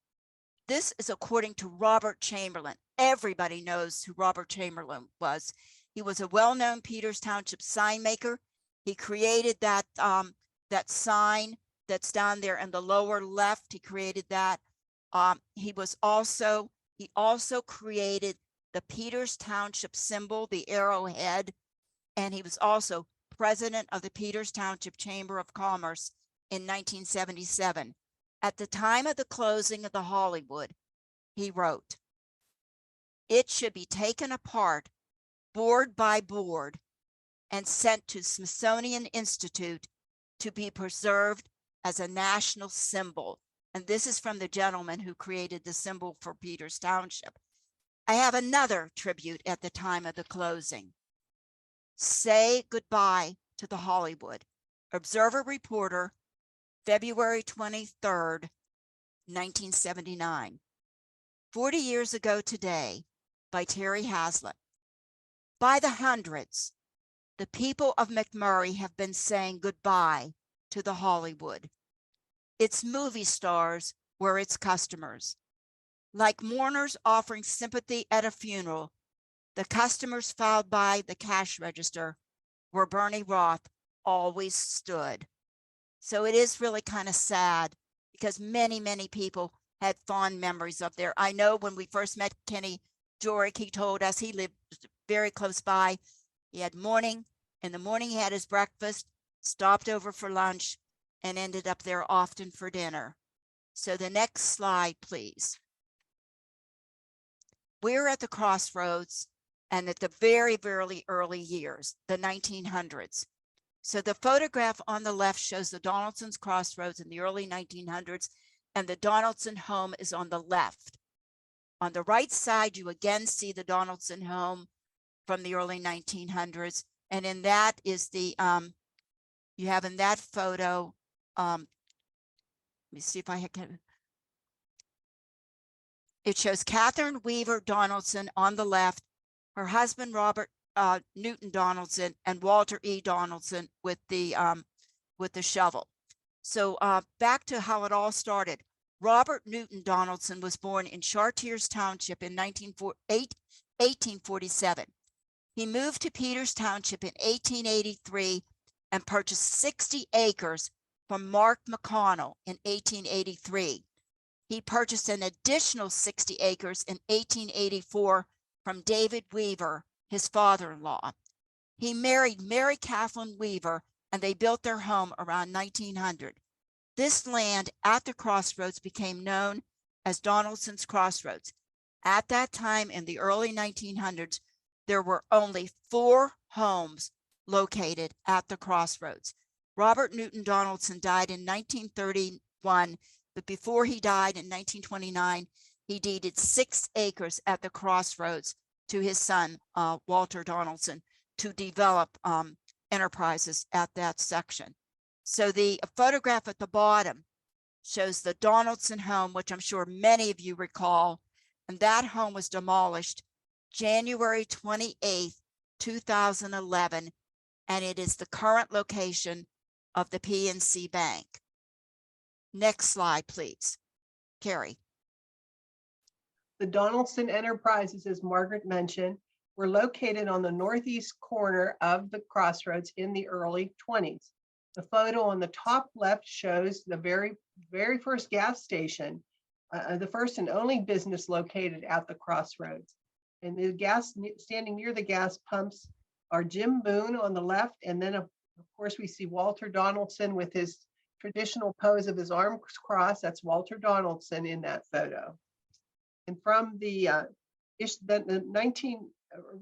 This is according to Robert Chamberlain. Everybody knows who Robert Chamberlain was. He was a well-known Peters Township sign maker. He created that sign that's down there in the lower left. He created that. He also created the Peters Township symbol, the arrowhead, and he was also president of the Peters Township Chamber of Commerce in 1977. At the time of the closing of the Hollywood, he wrote, "It should be taken apart board by board and sent to Smithsonian Institute to be preserved as a national symbol." And this is from the gentleman who created the symbol for Peters Township. I have another tribute at the time of the closing. "Say goodbye to the Hollywood." Observer reporter, February 23rd, 1979. 40 years ago today, by Terry Hazlitt. By the hundreds, the people of McMurray have been saying goodbye to the Hollywood. Its movie stars were its customers. Like mourners offering sympathy at a funeral, the customers filed by the cash register where Bernie Roth always stood. So it is really kind of sad because many, many people had fond memories up there. I know when we first met Kenny Jorick, he told us he lived very close by. He had morning, in the morning he had his breakfast, stopped over for lunch, and ended up there often for dinner. So the next slide, please. We're at the crossroads and at the very, very early years, the 1900s. So the photograph on the left shows the Donaldson's crossroads in the early 1900s, and the Donaldson home is on the left. On the right side, you again see the Donaldson home from the early 1900s. And in that is the, you have in that photo, let me see if I can. It shows Catherine Weaver Donaldson on the left, her husband, Robert Newton Donaldson, and Walter E. Donaldson with the shovel. So back to how it all started. Robert Newton Donaldson was born in Chartiers Township in 1847. He moved to Peters Township in 1883 and purchased 60 acres from Mark McConnell in 1883. He purchased an additional 60 acres in 1884 from David Weaver, his father-in-law. He married Mary Kathleen Weaver, and they built their home around 1900. This land at the crossroads became known as Donaldson's Crossroads. At that time in the early 1900s, there were only 4 homes located at the crossroads. Robert Newton Donaldson died in 1931, but before he died in 1929, he deeded 6 acres at the crossroads to his son, Walter Donaldson, to develop enterprises at that section. So the photograph at the bottom shows the Donaldson home, which I'm sure many of you recall, and that home was demolished January 28th, 2011, and it is the current location of the PNC Bank. Next slide, please. Carrie. The Donaldson Enterprises, as Margaret mentioned, were located on the northeast corner of the crossroads in the early 20s. The photo on the top left shows the very first gas station, the first and only business located at the crossroads. And the standing near the gas pumps are Jim Boone on the left, and then of course we see Walter Donaldson with his traditional pose of his arms crossed. That's Walter Donaldson in that photo. And from the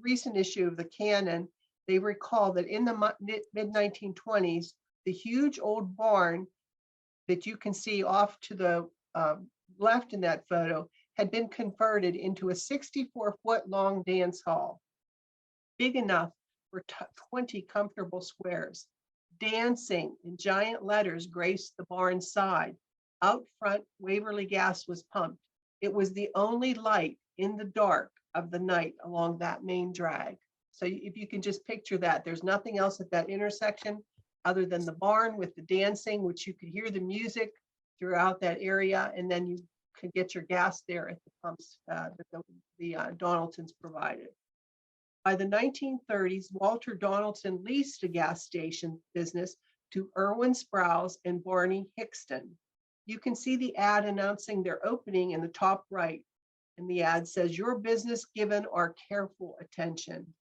recent issue of the Canon, they recall that in the mid-1920s, the huge old barn that you can see off to the left in that photo had been converted into a 64-foot long dance hall, big enough for 20 comfortable squares. Dancing in giant letters graced the barn's side. Out front, Waverly gas was pumped. It was the only light in the dark of the night along that main drag. So if you can just picture that, there's nothing else at that intersection other than the barn with the dancing, which you could hear the music throughout that area, and then you could get your gas there at the pumps that the Donaldsons provided. By the 1930s, Walter Donaldson leased a gas station business to Irwin Sprouse and Barney Hickston. You can see the ad announcing their opening in the top right, and the ad says, "Your business given our careful attention."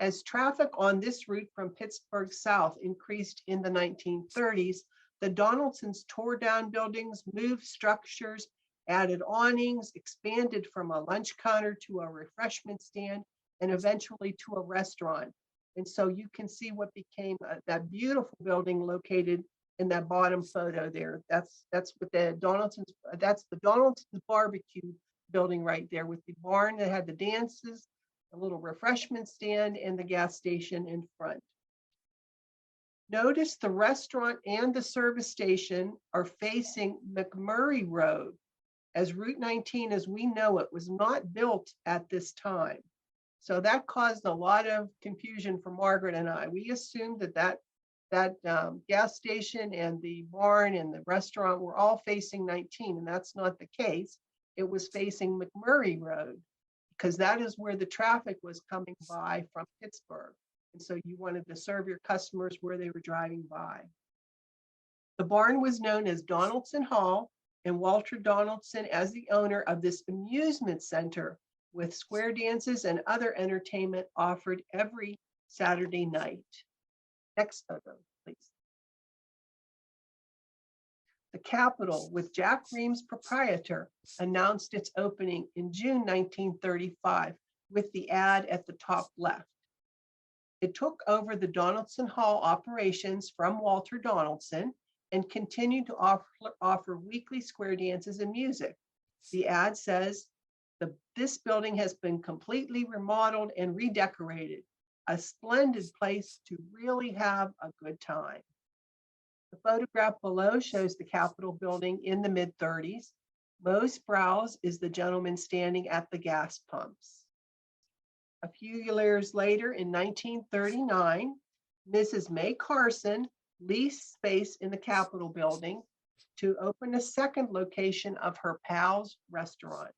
As traffic on this route from Pittsburgh south increased in the 1930s, the Donaldsons tore down buildings, moved structures, added awnings, expanded from a lunch counter to a refreshment stand, and eventually to a restaurant. And so you can see what became that beautiful building located in that bottom photo there. That's what the Donaldsons, that's the Donaldson's barbecue building right there with the barn that had the dances, a little refreshment stand, and the gas station in front. Notice the restaurant and the service station are facing McMurray Road, as Route 19 as we know it was not built at this time. So that caused a lot of confusion for Margaret and I. We assumed that gas station and the barn and the restaurant were all facing 19, and that's not the case. It was facing McMurray Road, because that is where the traffic was coming by from Pittsburgh. And so you wanted to serve your customers where they were driving by. The barn was known as Donaldson Hall, and Walter Donaldson as the owner of this amusement center with square dances and other entertainment offered every Saturday night. Next photo, please. The Capitol, with Jack Reams proprietor, announced its opening in June 1935 with the ad at the top left. It took over the Donaldson Hall operations from Walter Donaldson and continued to offer weekly square dances and music. The ad says, "This building has been completely remodeled and redecorated, a splendid place to really have a good time." The photograph below shows the Capitol building in the mid-30s. Mose Sprouse is the gentleman standing at the gas pumps. A few years later, in 1939, Mrs. May Carson leased space in the Capitol building to open a second location of her Pals restaurant.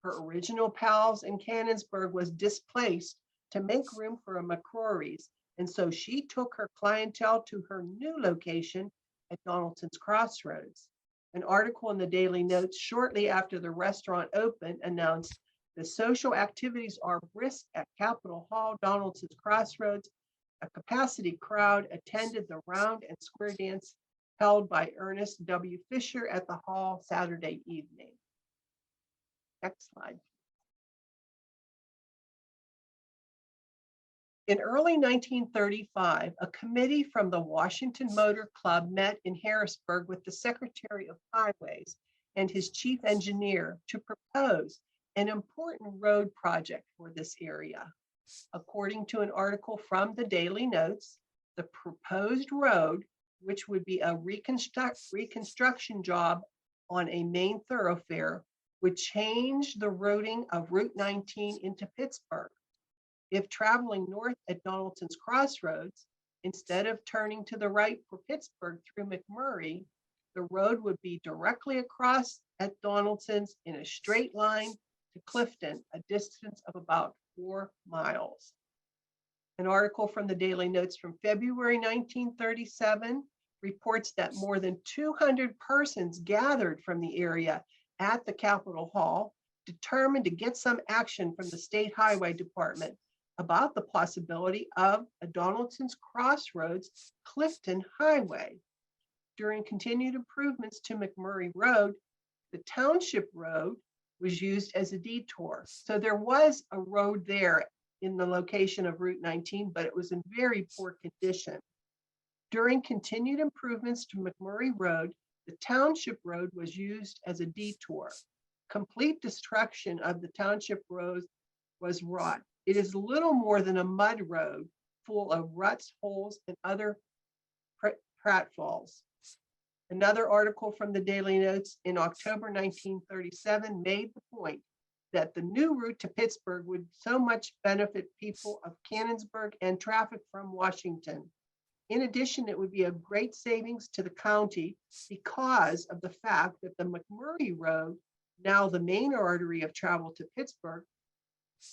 Her original Pals in Canonsburg was displaced to make room for a McCrory's, and so she took her clientele to her new location at Donaldson's Crossroads. An article in the Daily Notes shortly after the restaurant opened announced, "The social activities are brisk at Capitol Hall, Donaldson's Crossroads. A capacity crowd attended the round and square dance held by Ernest W. Fisher at the hall Saturday evening." Next slide. In early 1935, a committee from the Washington Motor Club met in Harrisburg with the Secretary of Highways and his chief engineer to propose an important road project for this area. According to an article from the Daily Notes, the proposed road, which would be a reconstruction job on a main thoroughfare, would change the routing of Route 19 into Pittsburgh. If traveling north at Donaldson's Crossroads, instead of turning to the right for Pittsburgh through McMurray, the road would be directly across at Donaldson's in a straight line to Clifton, a distance of about 4 miles. An article from the Daily Notes from February 1937 reports that more than 200 persons gathered from the area at the Capitol Hall, determined to get some action from the State Highway Department about the possibility of a Donaldson's Crossroads Clifton Highway. During continued improvements to McMurray Road, the Township Road was used as a detour. So there was a road there in the location of Route 19, but it was in very poor condition. During continued improvements to McMurray Road, the Township Road was used as a detour. Complete destruction of the Township Road was wrought. It is little more than a mud road full of ruts, holes, and other pratfalls. Another article from the Daily Notes in October 1937 made the point that the new route to Pittsburgh would so much benefit people of Canonsburg and traffic from Washington. In addition, it would be a great savings to the county because of the fact that the McMurray Road, now the main artery of travel to Pittsburgh,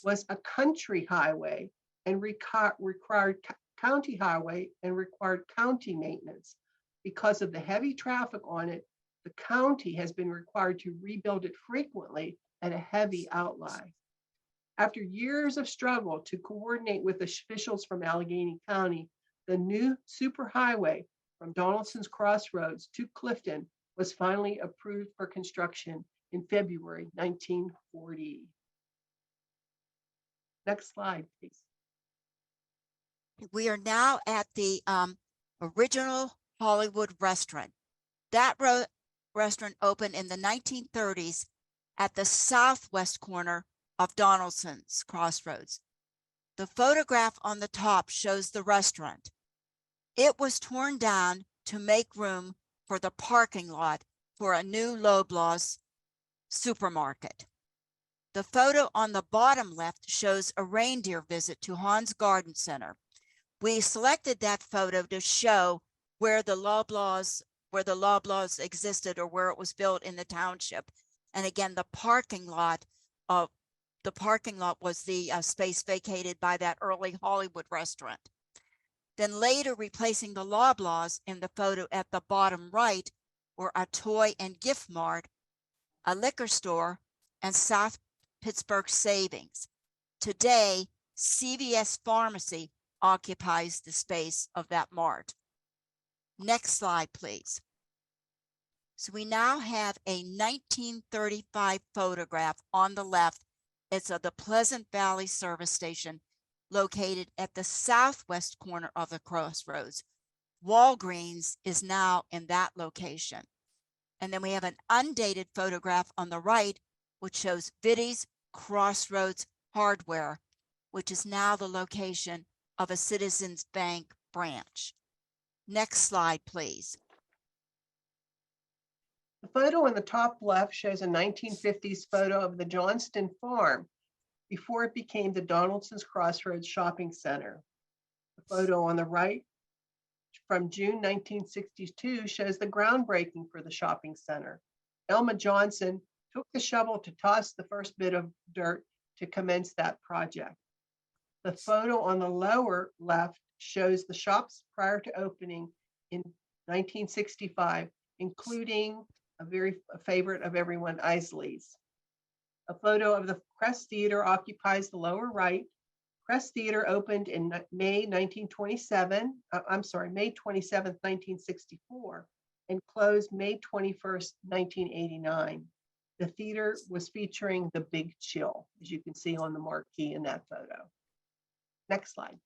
was a country highway and required county highway and required county maintenance. Because of the heavy traffic on it, the county has been required to rebuild it frequently at a heavy outlay. After years of struggle to coordinate with officials from Allegheny County, the new superhighway from Donaldson's Crossroads to Clifton was finally approved for construction in February 1940. Next slide, please. We are now at the original Hollywood restaurant. That restaurant opened in the 1930s at the southwest corner of Donaldson's Crossroads. The photograph on the top shows the restaurant. It was torn down to make room for the parking lot for a new Loblaws supermarket. The photo on the bottom left shows a reindeer visit to Hahn's Garden Center. We selected that photo to show where the Loblaws existed or where it was built in the township. And again, the parking lot was the space vacated by that early Hollywood restaurant. Then later, replacing the Loblaws in the photo at the bottom right were a toy and gift mart, a liquor store, and South Pittsburgh Savings. Today, CVS Pharmacy occupies the space of that mart. Next slide, please. So we now have a 1935 photograph on the left. It's of the Pleasant Valley Service Station located at the southwest corner of the crossroads. Walgreens is now in that location. And then we have an undated photograph on the right, which shows Biddy's Crossroads Hardware, which is now the location of a Citizens Bank branch. Next slide, please. The photo on the top left shows a 1950s photo of the Johnston Farm before it became the Donaldson's Crossroads Shopping Center. The photo on the right from June 1962 shows the groundbreaking for the shopping center. Elma Johnson took the shovel to toss the first bit of dirt to commence that project. The photo on the lower left shows the shops prior to opening in 1965, including a favorite of everyone, Isley's. A photo of the Crest Theater occupies the lower right. Crest Theater opened in May 27th, 1964, and closed May 21st, 1989. The theater was featuring The Big Chill, as you can see on the marquee in that photo. Next slide.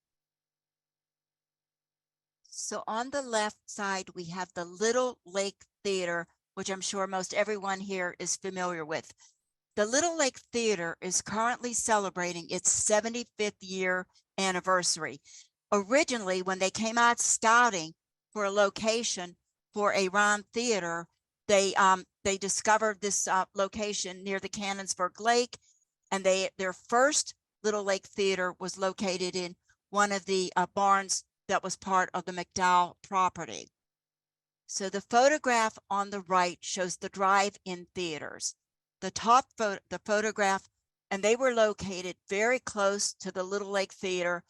So on the left side, we have the Little Lake Theater, which I'm sure most everyone here is familiar with. The Little Lake Theater is currently celebrating its 75th year anniversary. Originally, when they came out scouting for a location for a round theater, they discovered this location near the Canonsburg Lake, and their first Little Lake Theater was located in one of the barns that was part of the McDowell property. So the photograph on the right shows the drive-in theaters. The photograph and they were located very close to the Little Lake Theater.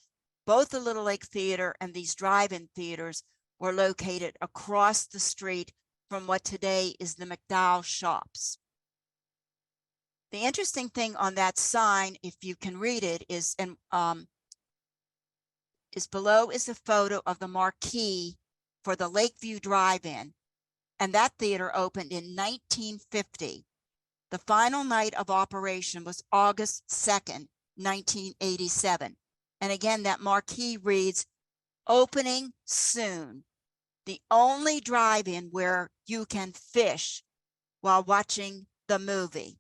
Both the Little Lake Theater and these drive-in theaters were located across the street from what today is the McDowell Shops. The interesting thing on that sign, if you can read it, is below is a photo of the marquee for the Lakeview Drive-In, and that theater opened in 1950. The final night of operation was August 2nd, 1987. And again, that marquee reads, "Opening soon. The only drive-in where you can fish while watching the movie."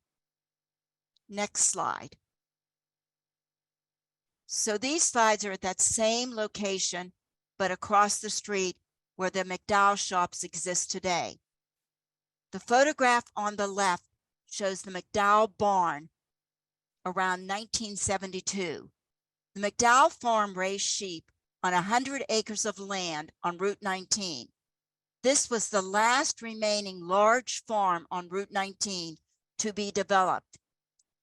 Next slide. So these slides are at that same location, but across the street where the McDowell Shops exist today. The photograph on the left shows the McDowell barn around 1972. The McDowell farm raised sheep on 100 acres of land on Route 19. This was the last remaining large farm on Route 19 to be developed.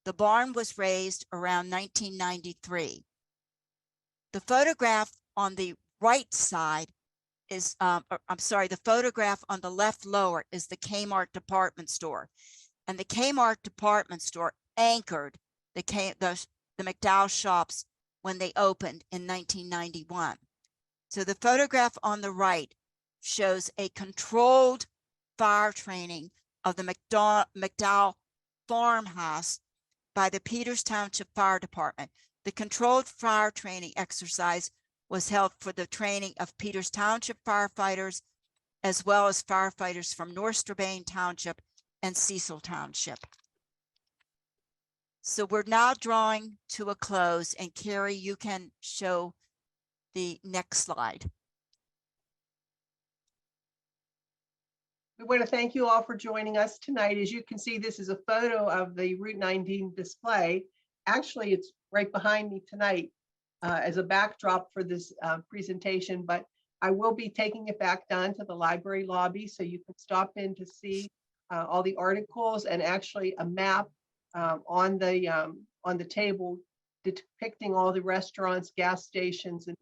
The barn was raised around 1993. The photograph on the right side is, the photograph on the left lower is the Kmart department store. And the Kmart department store anchored the McDowell Shops when they opened in 1991. So the photograph on the right shows a controlled fire training of the McDowell farmhouse by the Peters Township Fire Department. The controlled fire training exercise was held for the training of Peters Township firefighters, as well as firefighters from North Strabane Township and Cecil Township. So we're now drawing to a close, and Carrie, you can show the next slide. We want to thank you all for joining us tonight. As you can see, this is a photo of the Route 19 display. Actually, it's right behind me tonight as a backdrop for this presentation, but I will be taking it back down to the library lobby so you can stop in to see all the articles and actually a map on the table depicting all the restaurants, gas stations, and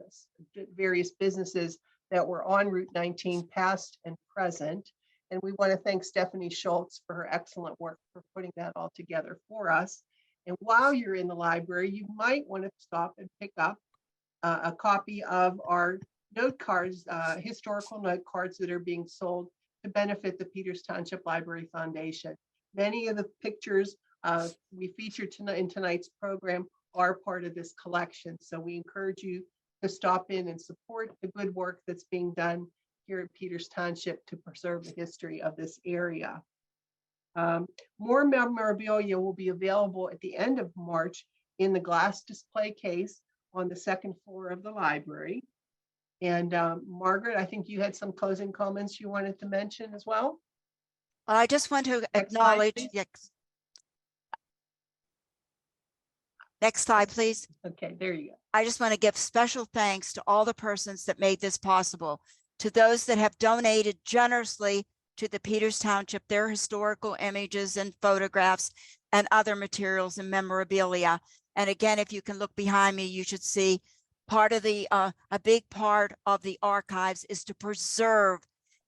various businesses that were on Route 19, past and present. And we want to thank Stephanie Schultz for her excellent work for putting that all together for us. And while you're in the library, you might want to stop and pick up a copy of our note cards, historical note cards that are being sold to benefit the Peters Township Library Foundation. Many of the pictures we featured tonight in tonight's program are part of this collection. So we encourage you to stop in and support the good work that's being done here at Peters Township to preserve the history of this area. More memorabilia will be available at the end of March in the glass display case on the second floor of the library. And Margaret, I think you had some closing comments you wanted to mention as well. I just want to Next slide, acknowledge, please. yes. Next slide, please. Okay, there you go. I just want to give special thanks to all the persons that made this possible, to those that have donated generously to the Peters Township, their historical images and photographs and other materials and memorabilia. And again, if you can look behind me, you should see part of the, a big part of the archives is to preserve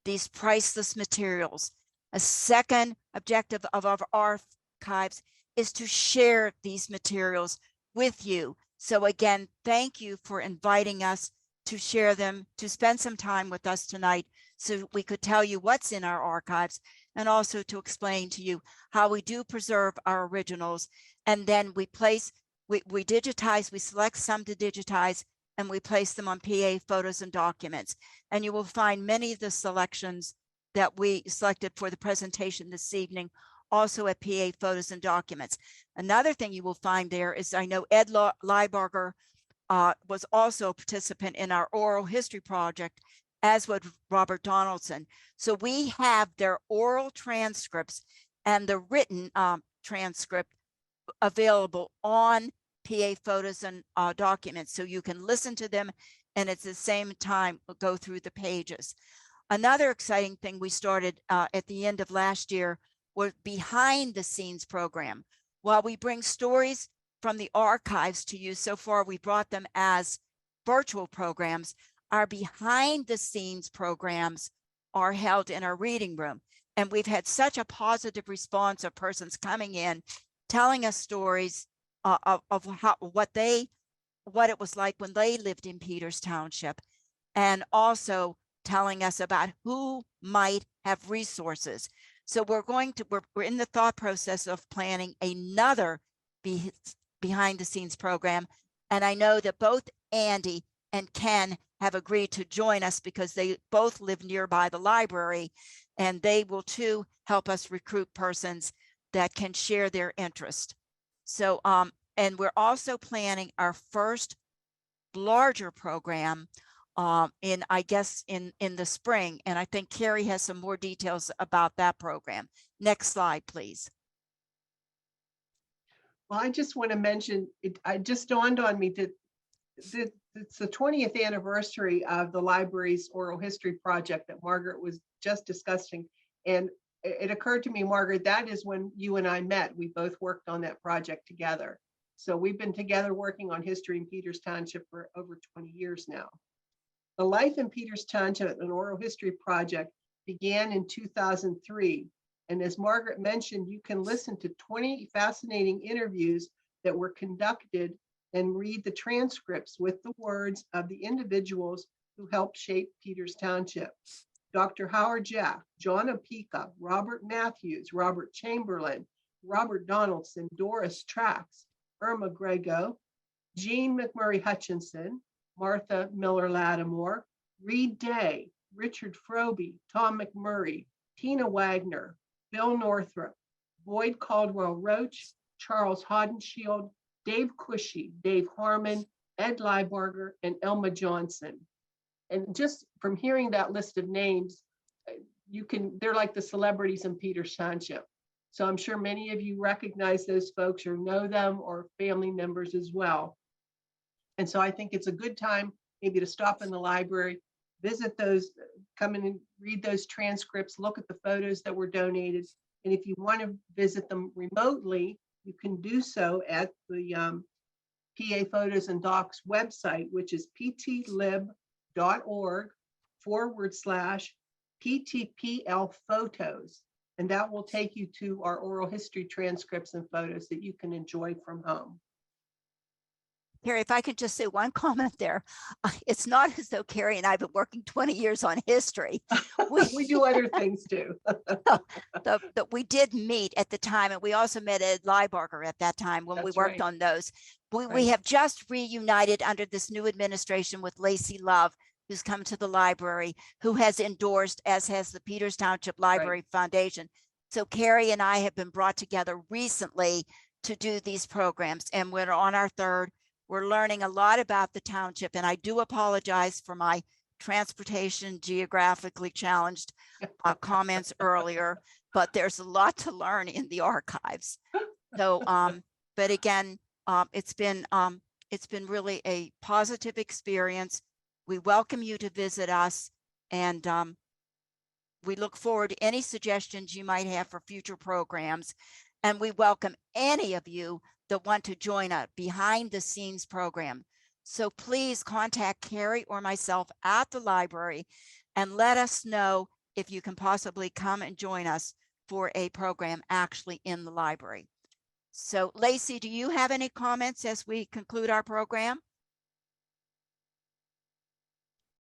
these priceless materials. A second objective of our archives is to share these materials with you. So again, thank you for inviting us to share them, to spend some time with us tonight so we could tell you what's in our archives, and also to explain to you how we do preserve our originals. And then we digitize, we select some to digitize, and we place them on PA photos and documents. And you will find many of the selections that we selected for the presentation this evening also at PA photos and documents. Another thing you will find there is, I know Ed Lieberger was also a participant in our oral history project, as would Robert Donaldson. So we have their oral transcripts and the written transcript available on PA photos and documents. So you can listen to them and at the same time go through the pages. Another exciting thing we started at the end of last year was behind the scenes program. While we bring stories from the archives to you. So far, we brought them as virtual programs. Our behind the scenes programs are held in our reading room. And we've had such a positive response of persons coming in, telling us stories of what it was like when they lived in Peters Township, and also telling us about who might have resources. So we're in the thought process of planning another behind the scenes program. And I know that both Andy and Ken have agreed to join us because they both live nearby the library, and they will too help us recruit persons that can share their interest. So, and we're also planning our first larger program in the spring. And I think Carrie has some more details about that program. Next slide, please. Well, I just want to mention, it just dawned on me that it's the 20th anniversary of the library's oral history project that Margaret was just discussing. And it occurred to me, Margaret, that is when you and I met. We both worked on that project together. So we've been together working on history in Peters Township for over 20 years now. The Life in Peters Township, an oral history project, began in 2003. And as Margaret mentioned, you can listen to 20 fascinating interviews that were conducted and read the transcripts with the words of the individuals who helped shape Peters Township. Dr. Howard Jack, John Opeka, Robert Matthews, Robert Chamberlain, Robert Donaldson, Doris Trax, Irma Grego, Jean McMurray Hutchinson, Martha Miller Lattimore, Reed Day, Richard Frobe, Tom McMurray, Tina Wagner, Bill Northrop, Boyd Caldwell Roach, Charles Hodenshield, Dave Cushy, Dave Harmon, Ed Liebarger, and Elma Johnson. And just from hearing that list of names, they're like the celebrities in Peters Township. So I'm sure many of you recognize those folks or know them or family members as well. And so I think it's a good time maybe to stop in the library, visit those, come in and read those transcripts, look at the photos that were donated. And if you want to visit them remotely, you can do so at the PA Photos and Docs website, which is ptlib.org/PTPL photos. And that will take you to our oral history transcripts and photos that you can enjoy from home. Carrie, if I could just say one comment there. It's not as though Carrie and I have been working 20 years on history. We do other things too. We did meet at the time, and we also met Ed Liebarger at that time when we That's worked right. on those. We Right. have just reunited under this new administration with Lacey Love, who's come to the library, who has endorsed, as has the Peters Township Library Foundation. So Carrie and I have been brought together recently to do these programs, and we're on our third. We're learning a lot about the township, and I do apologize for my transportation geographically challenged comments earlier, but there's a lot to learn in the archives. So, but again, it's been really a positive experience. We welcome you to visit us, and we look forward to any suggestions you might have for future programs. And we welcome any of you that want to join a behind the scenes program. So please contact Carrie or myself at the library and let us know if you can possibly come and join us for a program actually in the library. So Lacey, do you have any comments as we conclude our program?